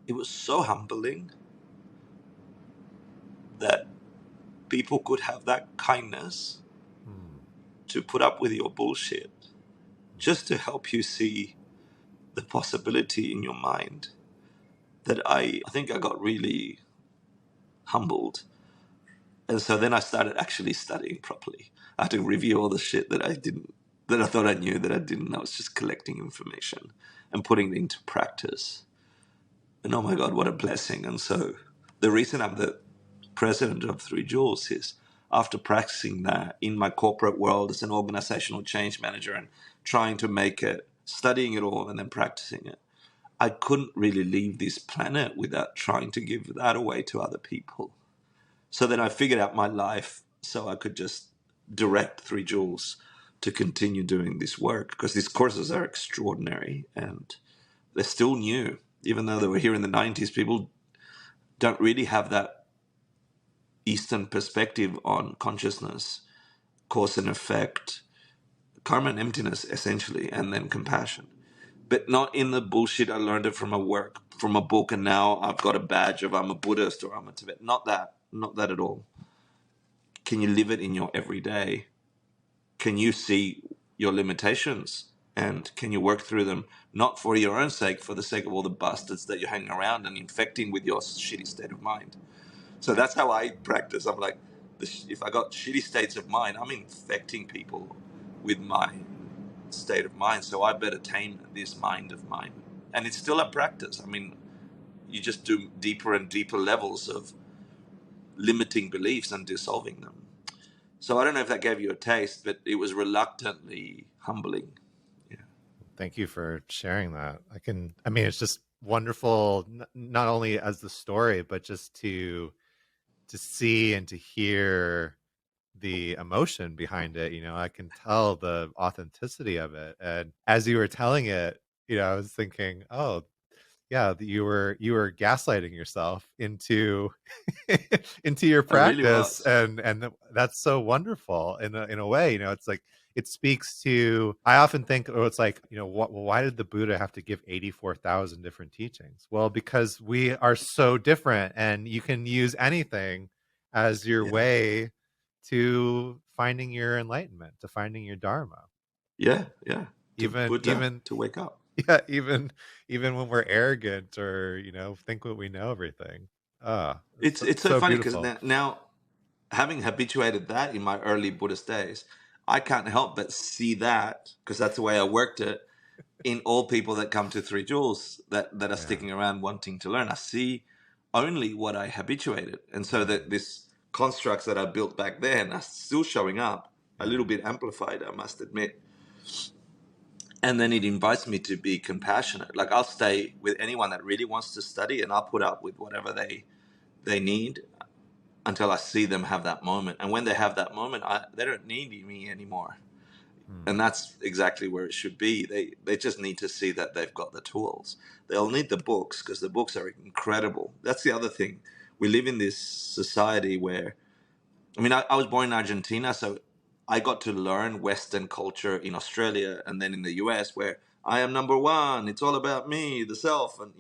[SPEAKER 2] it was so humbling that people could have that kindness
[SPEAKER 1] Hmm.
[SPEAKER 2] to put up with your bullshit just to help you see the possibility in your mind. That I think I got really humbled. And so then I started actually studying properly. I had to review all the shit that I thought I knew that I didn't. I was just collecting information and putting it into practice. And oh my God, what a blessing. And so the reason I'm the president of Three Jewels is after practicing that in my corporate world as an organizational change manager and trying to make it, studying it all and then practicing it, I couldn't really leave this planet without trying to give that away to other people. So then I figured out my life so I could just direct Three Jewels to continue doing this work, because these courses are extraordinary and they're still new. Even though they were here in the 90s, people don't really have that Eastern perspective on consciousness, cause and effect, karma and emptiness, essentially, and then compassion. But not in the bullshit I learned it from a work, from a book, and now I've got a badge of I'm a Buddhist or I'm a Tibetan. Not that at all. Can you live it in your everyday? Can you see your limitations? And can you work through them, not for your own sake, for the sake of all the bastards that you're hanging around and infecting with your shitty state of mind? So that's how I practice. I'm like, if I got shitty states of mind, I'm infecting people with my state of mind. So I better tame this mind of mine. And it's still a practice. I mean, you just do deeper and deeper levels of limiting beliefs and dissolving them. So I don't know if that gave you a taste, but it was reluctantly humbling. Yeah.
[SPEAKER 1] Thank you for sharing that. I mean, it's just wonderful, not only as the story, but just to see and to hear the emotion behind it. I can tell the authenticity of it. And as you were telling it, I was thinking, oh, yeah, you were gaslighting yourself into into your
[SPEAKER 2] I really
[SPEAKER 1] practice,
[SPEAKER 2] was.
[SPEAKER 1] and that's so wonderful in a way. It's like it speaks to. I often think, oh, it's like, why did the Buddha have to give 84,000 different teachings? Well, because we are so different, and you can use anything as your
[SPEAKER 2] Yeah.
[SPEAKER 1] way to finding your enlightenment, to finding your dharma.
[SPEAKER 2] Yeah. Yeah. To
[SPEAKER 1] Even
[SPEAKER 2] Buddha,
[SPEAKER 1] even
[SPEAKER 2] to wake up.
[SPEAKER 1] Yeah, even when we're arrogant or, think what we know everything. Ah, it's
[SPEAKER 2] It's so
[SPEAKER 1] so
[SPEAKER 2] funny because
[SPEAKER 1] beautiful.
[SPEAKER 2] now, having habituated that in my early Buddhist days, I can't help but see that, because that's the way I worked it, in all people that come to Three Jewels that are
[SPEAKER 1] Yeah.
[SPEAKER 2] sticking around wanting to learn. I see only what I habituated. And so that
[SPEAKER 1] Mhm.
[SPEAKER 2] this constructs that I built back then are still showing up, a
[SPEAKER 1] Yeah.
[SPEAKER 2] little bit amplified, I must admit. And then it invites me to be compassionate. Like, I'll stay with anyone that really wants to study, and I'll put up with whatever they need until I see them have that moment. And when they have that moment, they don't need me anymore. And
[SPEAKER 1] Mm.
[SPEAKER 2] that's exactly where it should be. They just need to see that they've got the tools. They'll need the books, because the books are incredible. That's the other thing. We live in this society where, I mean, I was born in Argentina, so I got to learn Western culture in Australia and then in the US, where I am number one. It's all about me, the self, and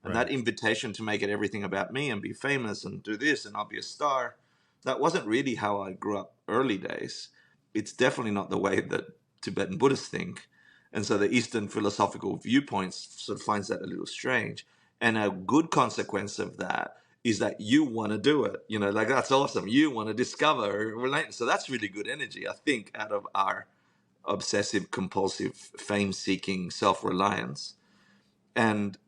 [SPEAKER 2] and that
[SPEAKER 1] Right.
[SPEAKER 2] invitation to make it everything about me and be famous and do this and I'll be a star. That wasn't really how I grew up early days. It's definitely not the way that Tibetan Buddhists think, and so the Eastern philosophical viewpoints sort of finds that a little strange. And a good consequence of that is that you want to do it. Like, that's awesome. You want to discover relate. So that's really good energy, I think, out of our obsessive compulsive fame seeking self-reliance. And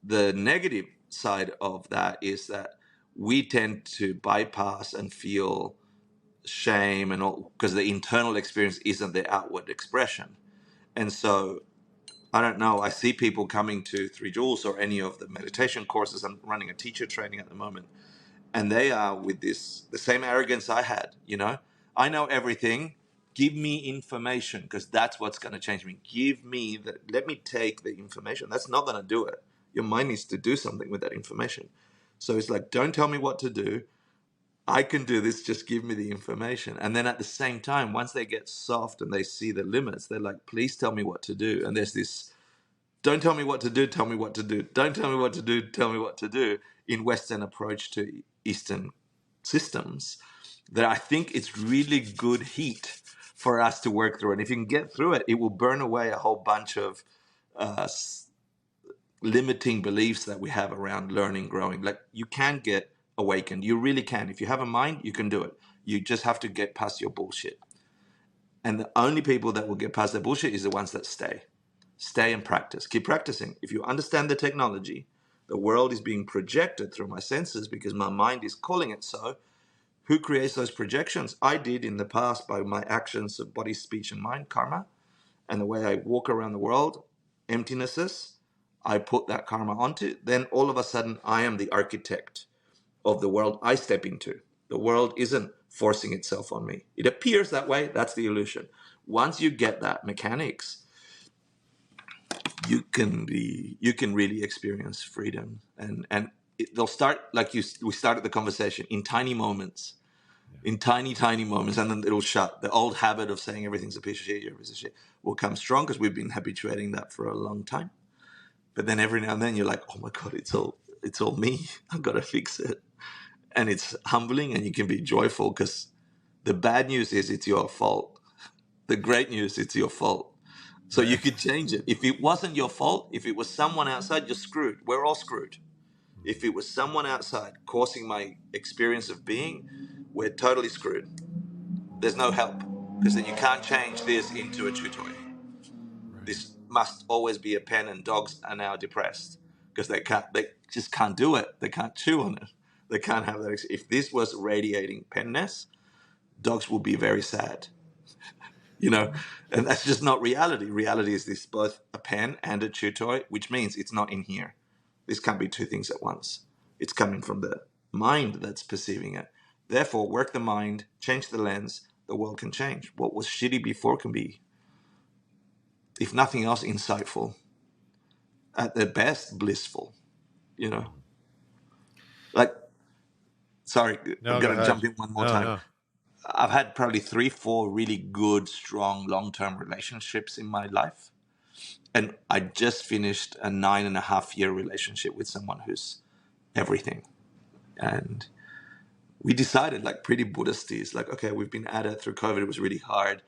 [SPEAKER 2] the negative side of that is that we tend to bypass and feel shame and all, because the internal experience isn't the outward expression. And so I don't know. I see people coming to Three Jewels or any of the meditation courses. I'm running a teacher training at the moment, and they are with this the same arrogance I had. I know everything. Give me information, because that's what's going to change me. Give me the Let me take the information. That's not going to do it. Your mind needs to do something with that information. So it's like, don't tell me what to do. I can do this. Just give me the information. And then at the same time, once they get soft and they see the limits, they're like, please tell me what to do. And there's this, don't tell me what to do, tell me what to do. Don't tell me what to do, tell me what to do, in Western approach to Eastern systems, that I think it's really good heat for us to work through. And if you can get through it, it will burn away a whole bunch of uh, limiting beliefs that we have around learning, growing. Like, you can get awakened. You really can. If you have a mind, you can do it. You just have to get past your bullshit. And the only people that will get past their bullshit is the ones that stay. Stay and practice. Keep practicing. If you understand the technology, the world is being projected through my senses because my mind is calling it so. Who creates those projections? I did in the past by my actions of body, speech, and mind, karma, and the way I walk around the world, emptinesses. I put that karma onto. Then all of a sudden, I am the architect of the world I step into. The world isn't forcing itself on me. It appears that way. That's the illusion. Once you get that mechanics, you can really experience freedom, and they'll start, like we started the conversation, in tiny moments,
[SPEAKER 1] Yeah.
[SPEAKER 2] in tiny moments, and then it'll shut. The old habit of saying everything's a piece of shit, you're a piece of shit, will come strong, because we've been habituating that for a long time. But then every now and then you're like, oh my god, it's all me. I've got to fix it. And it's humbling, and you can be joyful, because the bad news is it's your fault. The great news, it's your fault. So you
[SPEAKER 1] Right.
[SPEAKER 2] could change it. If it wasn't your fault, if it was someone outside, you're screwed. We're all screwed. If it was someone outside causing my experience of being, we're totally screwed. There's no help, because then you can't change this into a chew toy.
[SPEAKER 1] Right.
[SPEAKER 2] This must always be a pen, and dogs are now depressed because they just can't do it. They can't chew on it. They can't have that. If this was radiating penness, dogs will be very sad, you know, and that's just not reality. Reality is this both a pen and a chew toy, which means it's not in here. This can't be two things at once. It's coming from the mind that's perceiving it. Therefore, work the mind, change the lens, the world can change. What was shitty before can be, if nothing else, insightful, at the best, blissful, you know.
[SPEAKER 1] Mhm.
[SPEAKER 2] Like, sorry, I'm
[SPEAKER 1] No, go
[SPEAKER 2] going to
[SPEAKER 1] ahead.
[SPEAKER 2] jump in one more
[SPEAKER 1] No,
[SPEAKER 2] time.
[SPEAKER 1] no.
[SPEAKER 2] I've had probably 3, 4 really good, strong, long term relationships in my life. And I just finished a 9.5 year relationship with someone who's everything. And we decided, like pretty Buddhisties, like, okay, we've been at it through COVID. It was really hard.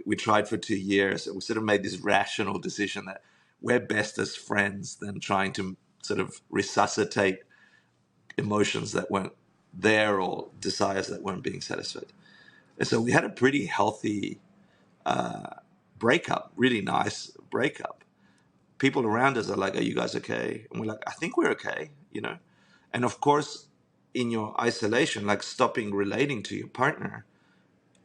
[SPEAKER 2] We tried for 2 years, and we sort of made this rational decision that we're best as friends than trying to sort of resuscitate emotions that weren't there or desires that weren't being satisfied. And so we had a pretty healthy breakup, really nice breakup. People around us are like, "Are you guys okay?" And we're like, "I think we're okay," you know. And of course, in your isolation, like stopping relating to your partner,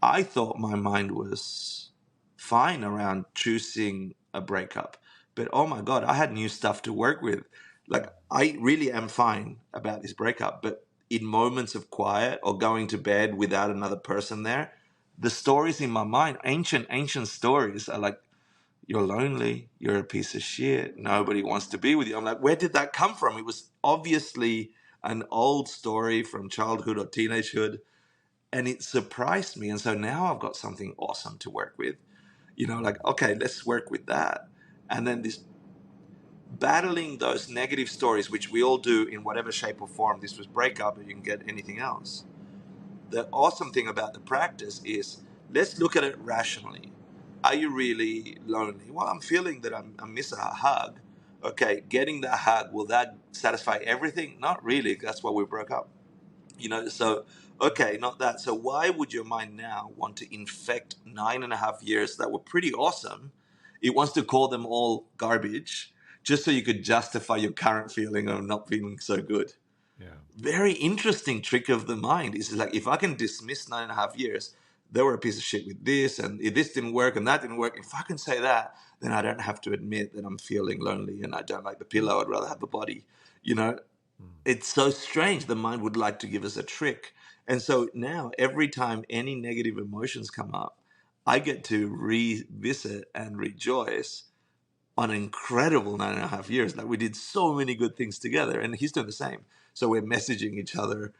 [SPEAKER 2] I thought my mind was fine around choosing a breakup. But oh my God, I had new stuff to work with. Like, I really am fine about this breakup. But in moments of quiet or going to bed without another person there, the stories in my mind, ancient stories, are like, "You're lonely, you're a piece of shit, nobody wants to be with you." I'm like, where did that come from? It was obviously an old story from childhood or teenagehood, and it surprised me. And so now I've got something awesome to work with. Like, okay, let's work with that. And then this battling those negative stories, which we all do in whatever shape or form. This was breakup, or you can get anything else. The awesome thing about the practice is, let's look at it rationally. Are you really lonely? Well, I'm feeling that I miss a hug. Okay, getting that hug, will that satisfy everything? Not really. That's why we broke up. So, okay, not that. So why would your mind now want to infect 9.5 years that were pretty awesome? It wants to call them all garbage just so you could justify your current feeling of not feeling so good.
[SPEAKER 1] Yeah.
[SPEAKER 2] Very interesting trick of the mind is like, if I can dismiss 9.5 years, they were a piece of shit with this, and if this didn't work and that didn't work, if I can say that, then I don't have to admit that I'm feeling lonely and I don't like the pillow. I'd rather have the body. You know,
[SPEAKER 1] Mm.
[SPEAKER 2] it's so strange. The mind would like to give us a trick. And so now, every time any negative emotions come up, I get to revisit and rejoice on an incredible 9.5 years. Like, we did so many good things together, and he's doing the same. So we're messaging each other,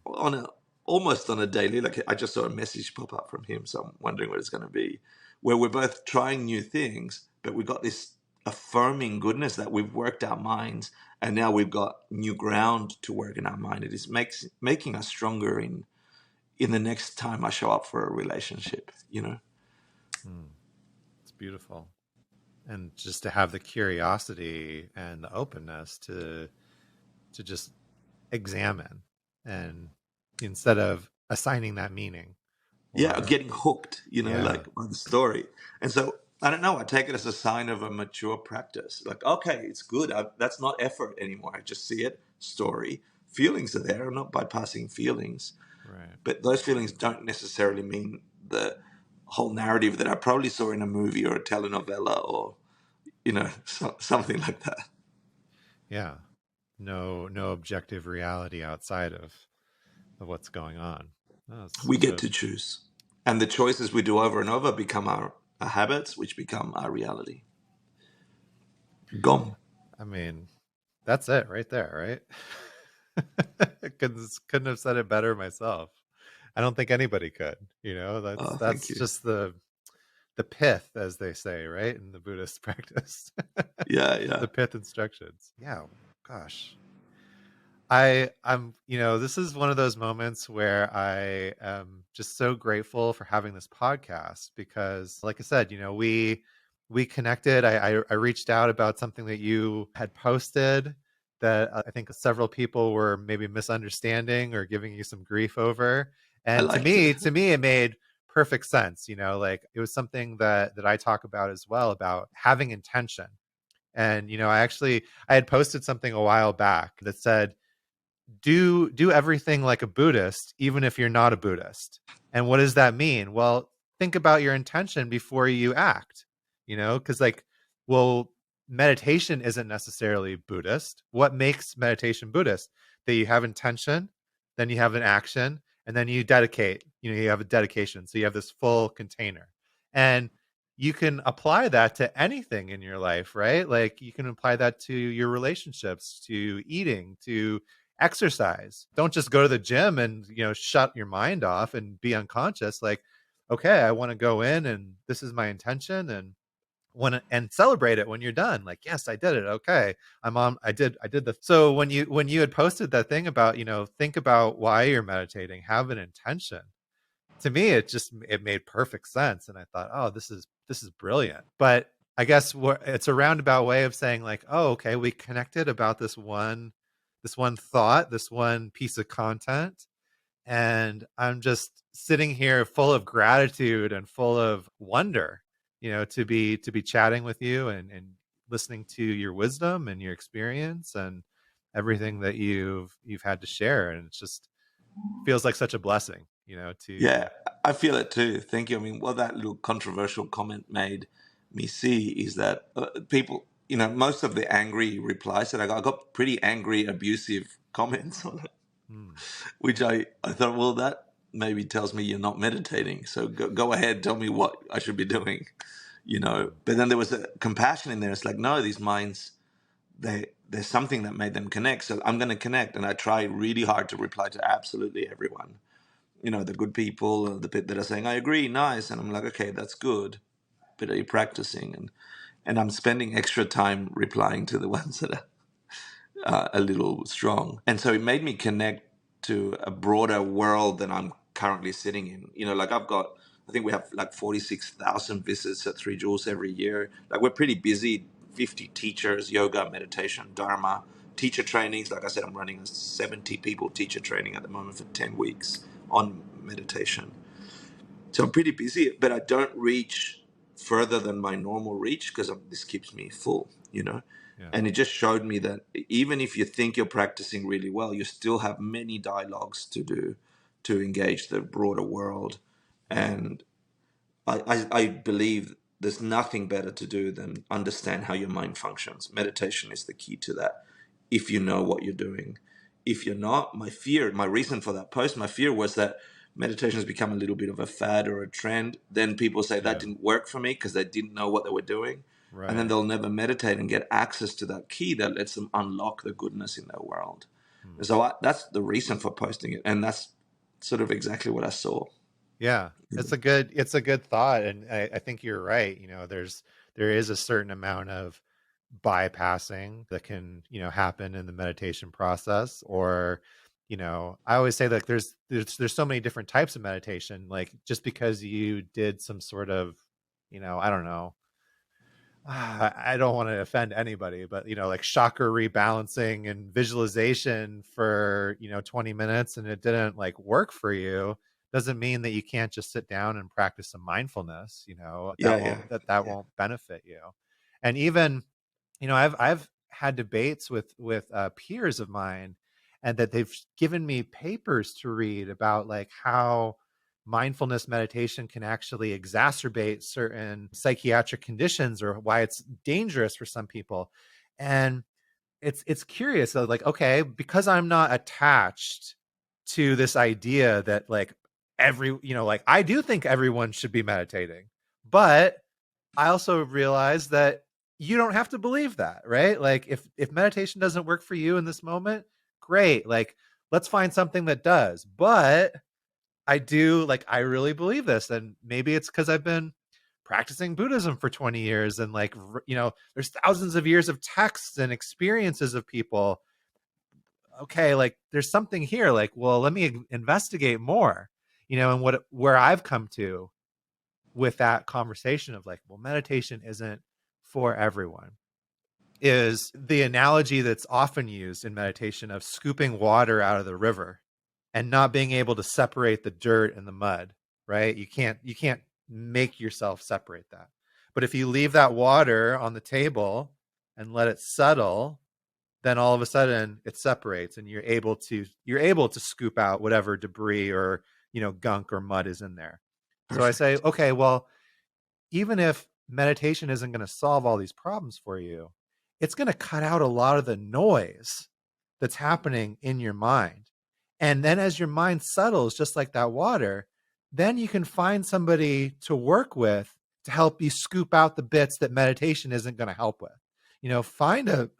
[SPEAKER 2] on a almost on a daily. Like, I just saw a message pop up from him, so I'm wondering what it's going to be. Where we're both trying new things, but we got this affirming goodness that we've worked our minds, and now we've got new ground to work in our mind. It is making us stronger in the next time I show up for a relationship.
[SPEAKER 1] Mm. It's beautiful. And just to have the curiosity and the openness to just examine, and instead of assigning that meaning
[SPEAKER 2] Yeah,
[SPEAKER 1] or
[SPEAKER 2] getting hooked,
[SPEAKER 1] yeah.
[SPEAKER 2] like by the story. And so I don't know, I take it as a sign of a mature practice. Like, okay, it's good. That's not effort anymore. I just see it, story. Feelings are there. I'm not bypassing feelings,
[SPEAKER 1] Right.
[SPEAKER 2] but those feelings don't necessarily mean the whole narrative that I probably saw in a movie or a telenovela or, something like that.
[SPEAKER 1] Yeah. No objective reality outside of what's going on. Oh, it's
[SPEAKER 2] We
[SPEAKER 1] such
[SPEAKER 2] get
[SPEAKER 1] a
[SPEAKER 2] to choose. And the choices we do over and over become our habits, which become our reality. Gone.
[SPEAKER 1] I mean, that's it right there, right? Couldn't have said it better myself. I don't think anybody could. That's
[SPEAKER 2] Thank
[SPEAKER 1] that's
[SPEAKER 2] you.
[SPEAKER 1] just the pith, as they say, right, in the Buddhist practice.
[SPEAKER 2] Yeah, yeah.
[SPEAKER 1] The pith instructions. Yeah, gosh. I'm this is one of those moments where I am just so grateful for having this podcast because, like I said, we connected. I reached out about something that you had posted that I think several people were maybe misunderstanding or giving you some grief over.
[SPEAKER 2] I
[SPEAKER 1] And to
[SPEAKER 2] liked it.
[SPEAKER 1] me, to me, it made perfect sense. Like it was something that I talk about as well, about having intention. And I had posted something a while back that said, do everything like a Buddhist, even if you're not a Buddhist. And what does that mean? Well, think about your intention before you act, because well, meditation isn't necessarily Buddhist. What makes meditation Buddhist? That you have intention, then you have an action, and then you dedicate, you have a dedication. So you have this full container. And you can apply that to anything in your life, right? Like you can apply that to your relationships, to eating, to exercise. Don't just go to the gym and shut your mind off and be unconscious. Like, okay, I want to go in and this is my intention, and celebrate it when you're done. Like, yes, I did it. Okay, I did the. So when you had posted that thing about think about why you're meditating, have an intention. To me, it made perfect sense, and I thought, oh, this is brilliant. But I guess it's a roundabout way of saying like, oh, okay, we connected about this one thought, this one piece of content, and I'm just sitting here full of gratitude and full of wonder, to be chatting with you and listening to your wisdom and your experience and everything that you've had to share, and it just feels like such a blessing,
[SPEAKER 2] Yeah,
[SPEAKER 1] to
[SPEAKER 2] I feel it too. Thank you. I mean, what that little controversial comment made me see is that people, most of the angry replies that I got pretty angry, abusive comments on it,
[SPEAKER 1] hmm,
[SPEAKER 2] which I thought, well, that maybe tells me you're not meditating. So go ahead, tell me what I should be doing,
[SPEAKER 1] hmm,
[SPEAKER 2] But then there was a compassion in there. It's like, no, these minds, there's something that made them connect. So I'm going to connect. And I try really hard to reply to absolutely everyone, the good people, the bit that are saying, I agree, nice. And I'm like, okay, that's good. But are you practicing? And I'm spending extra time replying to the ones that are a little strong. And so it made me connect to a broader world than I'm currently sitting in. Like I think we have like 46,000 visits at Three Jewels every year. Like we're pretty busy, 50 teachers, yoga, meditation, Dharma, teacher trainings. Like I said, I'm running a 70 people teacher training at the moment for 10 weeks on meditation. So I'm pretty busy, but I don't reach further than my normal reach because this keeps me full.
[SPEAKER 1] yeah,
[SPEAKER 2] And it just showed me that even if you think you're practicing really well, you still have many dialogues to do to engage the broader world.
[SPEAKER 1] yeah,
[SPEAKER 2] And I believe there's nothing better to do than understand how your mind functions. Meditation is the key to that, if you know what you're doing. If you're not, my reason for that post, my fear was that meditation has become a little bit of a fad or a trend. Then people say that
[SPEAKER 1] yeah,
[SPEAKER 2] didn't work for me because they didn't know what they were doing. And then
[SPEAKER 1] right,
[SPEAKER 2] they'll never meditate and get access to that key that lets them unlock the goodness in their world.
[SPEAKER 1] hmm.
[SPEAKER 2] And so that's the reason for posting it. And that's sort of exactly what I saw.
[SPEAKER 1] Yeah, it's a good thought, and I think you're right. There is a certain amount of bypassing that can happen in the meditation process, or I always say that there's so many different types of meditation. Like just because you did some sort of I don't know, I don't want to offend anybody, but like chakra rebalancing and visualization for 20 minutes and it didn't like work for you, doesn't mean that you can't just sit down and practice some mindfulness.
[SPEAKER 2] Yeah, yeah.
[SPEAKER 1] That
[SPEAKER 2] Yeah.
[SPEAKER 1] won't benefit you. And even I've had debates with peers of mine, and that they've given me papers to read about like how mindfulness meditation can actually exacerbate certain psychiatric conditions, or why it's dangerous for some people. And it's curious though, like, okay, because I'm not attached to this idea that like like I do think everyone should be meditating, but I also realize that you don't have to believe that, right? Like if meditation doesn't work for you in this moment, great. Like let's find something that does. But I really believe this, and maybe it's cuz I've been practicing Buddhism for 20 years, and like there's thousands of years of texts and experiences of people. Okay, like there's something here, like, well, let me investigate more. And where I've come to with that conversation of like, well, meditation isn't for everyone, is the analogy that's often used in meditation of scooping water out of the river and not being able to separate the dirt and the mud, right? You can't make yourself separate that. But if you leave that water on the table and let it settle, then all of a sudden it separates and you're able to scoop out whatever debris or gunk or mud is in there. So I say,
[SPEAKER 2] Perfect.
[SPEAKER 1] okay, well, even if meditation isn't going to solve all these problems for you, it's going to cut out a lot of the noise that's happening in your mind. And then as your mind settles, just like that water, then you can find somebody to work with to help you scoop out the bits that meditation isn't going to help with. Find a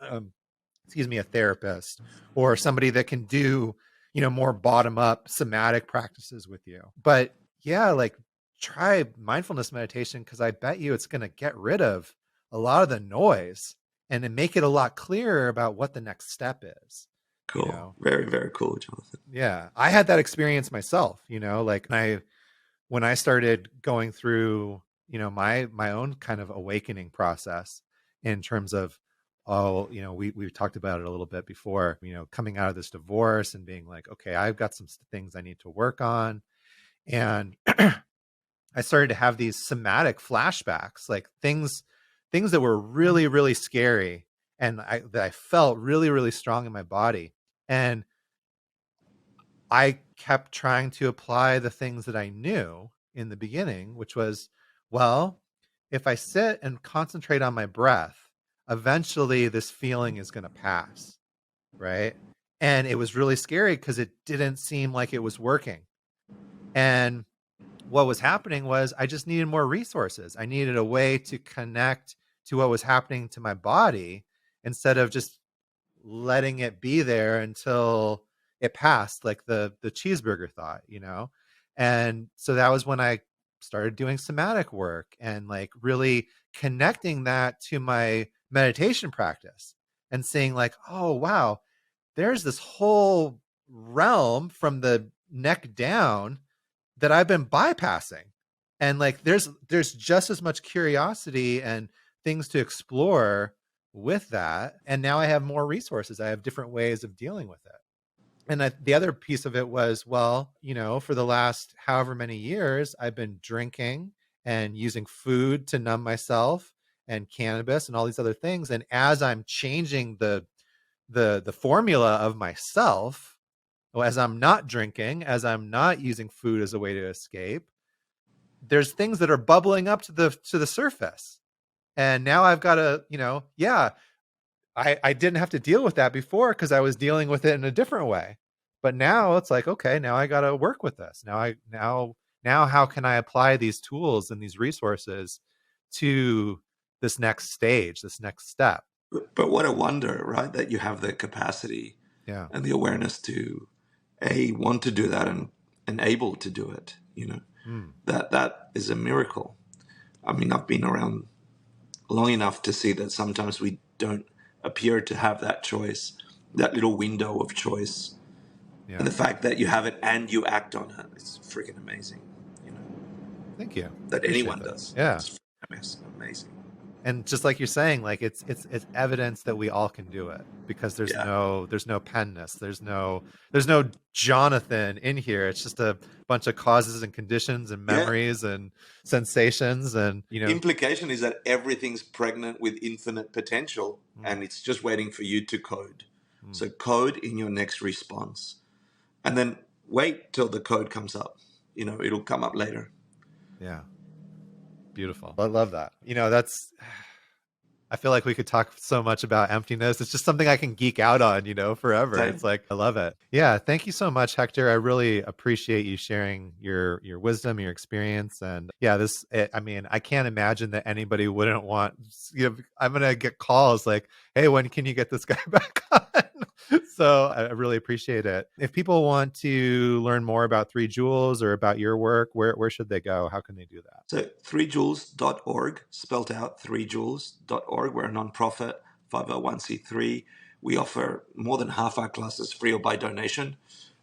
[SPEAKER 1] therapist or somebody that can do more bottom up somatic practices with you. But yeah, like try mindfulness meditation, because I bet you it's going to get rid of a lot of the noise and then make it a lot clearer about what the next step is you
[SPEAKER 2] Cool.
[SPEAKER 1] know
[SPEAKER 2] Very, very cool, Jonathan.
[SPEAKER 1] yeah, I had that experience myself, like when I started going through my own kind of awakening process in terms of, oh, we talked about it a little bit before, coming out of this divorce and being like, okay, I've got some things I need to work on. And I started to have these somatic flashbacks, like things that were really, really scary, and that I felt really, really strong in my body. And I kept trying to apply the things that I knew in the beginning, which was, well, if I sit and concentrate on my breath, eventually this feeling is going to pass, right? And it was really scary because it didn't seem like it was working. And what was happening was I just needed more resources. I needed a way to connect to what was happening to my body instead of just letting it be there until it passed, like the cheeseburger thought. And so that was when I started doing somatic work and like really connecting that to my meditation practice and seeing like, oh wow, there's this whole realm from the neck down that I've been bypassing. And like there's just as much curiosity and things to explore with that. And now I have more resources. I have different ways of dealing with it. And the other piece of it was, well, for the last however many years, I've been drinking and using food to numb myself and cannabis and all these other things. And as I'm changing the formula of myself, as I'm not drinking, as I'm not using food as a way to escape, there's things that are bubbling up to the surface. And now I've got to, yeah, I didn't have to deal with that before because I was dealing with it in a different way. But now it's like, okay, now I got to work with this. Now how can I apply these tools and these resources to this next stage, this next step?
[SPEAKER 2] But what a wonder, right? That you have the capacity
[SPEAKER 1] Yeah.
[SPEAKER 2] and the awareness to want to do that and able to do it.
[SPEAKER 1] Mm,
[SPEAKER 2] That is a miracle. I mean, I've been around long enough to see that sometimes we don't appear to have that choice, that little window of choice. And
[SPEAKER 1] yeah.
[SPEAKER 2] the fact that you have it and you act on it, it's freaking amazing. You know,
[SPEAKER 1] Thank you.
[SPEAKER 2] that
[SPEAKER 1] Appreciate
[SPEAKER 2] anyone
[SPEAKER 1] that.
[SPEAKER 2] does.
[SPEAKER 1] Yeah.
[SPEAKER 2] It's amazing.
[SPEAKER 1] And just like you're saying, like it's evidence that we all can do it because there's
[SPEAKER 2] Yeah.
[SPEAKER 1] no penness, there's no Jonathan in here. It's just a bunch of causes and conditions and
[SPEAKER 2] Yeah.
[SPEAKER 1] memories and sensations and
[SPEAKER 2] Implication is that everything's pregnant with infinite potential
[SPEAKER 1] mm,
[SPEAKER 2] and it's just waiting for you to code.
[SPEAKER 1] mm,
[SPEAKER 2] So code in your next response. And then wait till the code comes up. It'll come up later.
[SPEAKER 1] yeah, beautiful. I love that. That's I feel like we could talk so much about emptiness. It's just something I can geek out on, forever. It's
[SPEAKER 2] Same.
[SPEAKER 1] like I love it. Yeah, thank you so much, Hector. I really appreciate you sharing your wisdom, your experience, and yeah, I mean, I can't imagine that anybody wouldn't want. I'm gonna get calls like, "Hey, when can you get this guy back on?" So I really appreciate it. If people want to learn more about Three Jewels or about your work, where should they go? How can they do that?
[SPEAKER 2] So 3joules.org, spelt out 3joules.org. We're a nonprofit, 501c3. We offer more than half our classes free or by donation.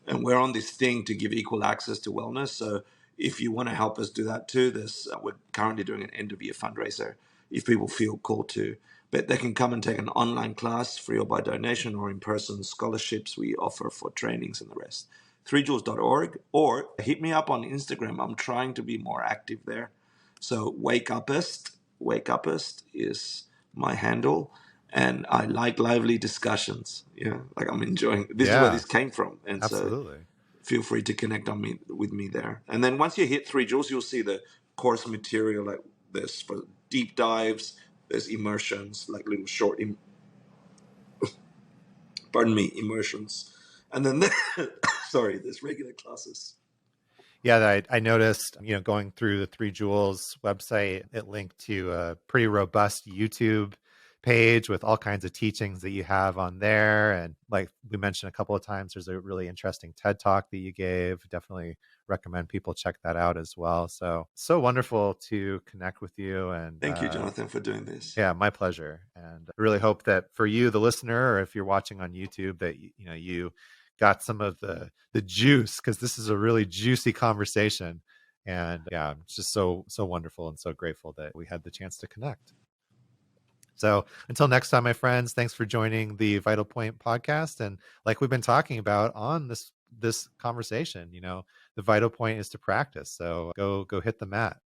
[SPEAKER 2] And we're on this thing to give equal access to wellness. So if you want to help us do that too, we're currently doing an end of year fundraiser if people feel called to. But they can come and take an online class free or by donation or in person scholarships we offer for trainings and the rest. 3joules.org or hit me up on Instagram. I'm trying to be more active there. So Wake Upist is my handle. And I like lively discussions. Like I'm enjoying. This is where
[SPEAKER 1] Yeah,
[SPEAKER 2] this came from, and so
[SPEAKER 1] absolutely.
[SPEAKER 2] feel free to connect with me there. And then once you hit 3joules, you'll see the course material like this for deep dives. There's immersions, like little short, immersions, and then sorry, there's regular classes.
[SPEAKER 1] Yeah, I noticed, going through the Three Jewels website, it linked to a pretty robust YouTube page with all kinds of teachings that you have on there. And like we mentioned a couple of times, there's a really interesting TED Talk that you gave. Definitely recommend people check that out as well. So wonderful to connect with you. And
[SPEAKER 2] Thank you, Jonathan, for doing this.
[SPEAKER 1] yeah, my pleasure. And I really hope that for you, the listener, or if you're watching on YouTube, that you got some of the juice, because this is a really juicy conversation. And yeah, it's just so wonderful and so grateful that we had the chance to connect. So until next time, my friends, thanks for joining the Vital Point podcast. And like we've been talking about on this conversation, the vital point is to practice. So go hit the mat.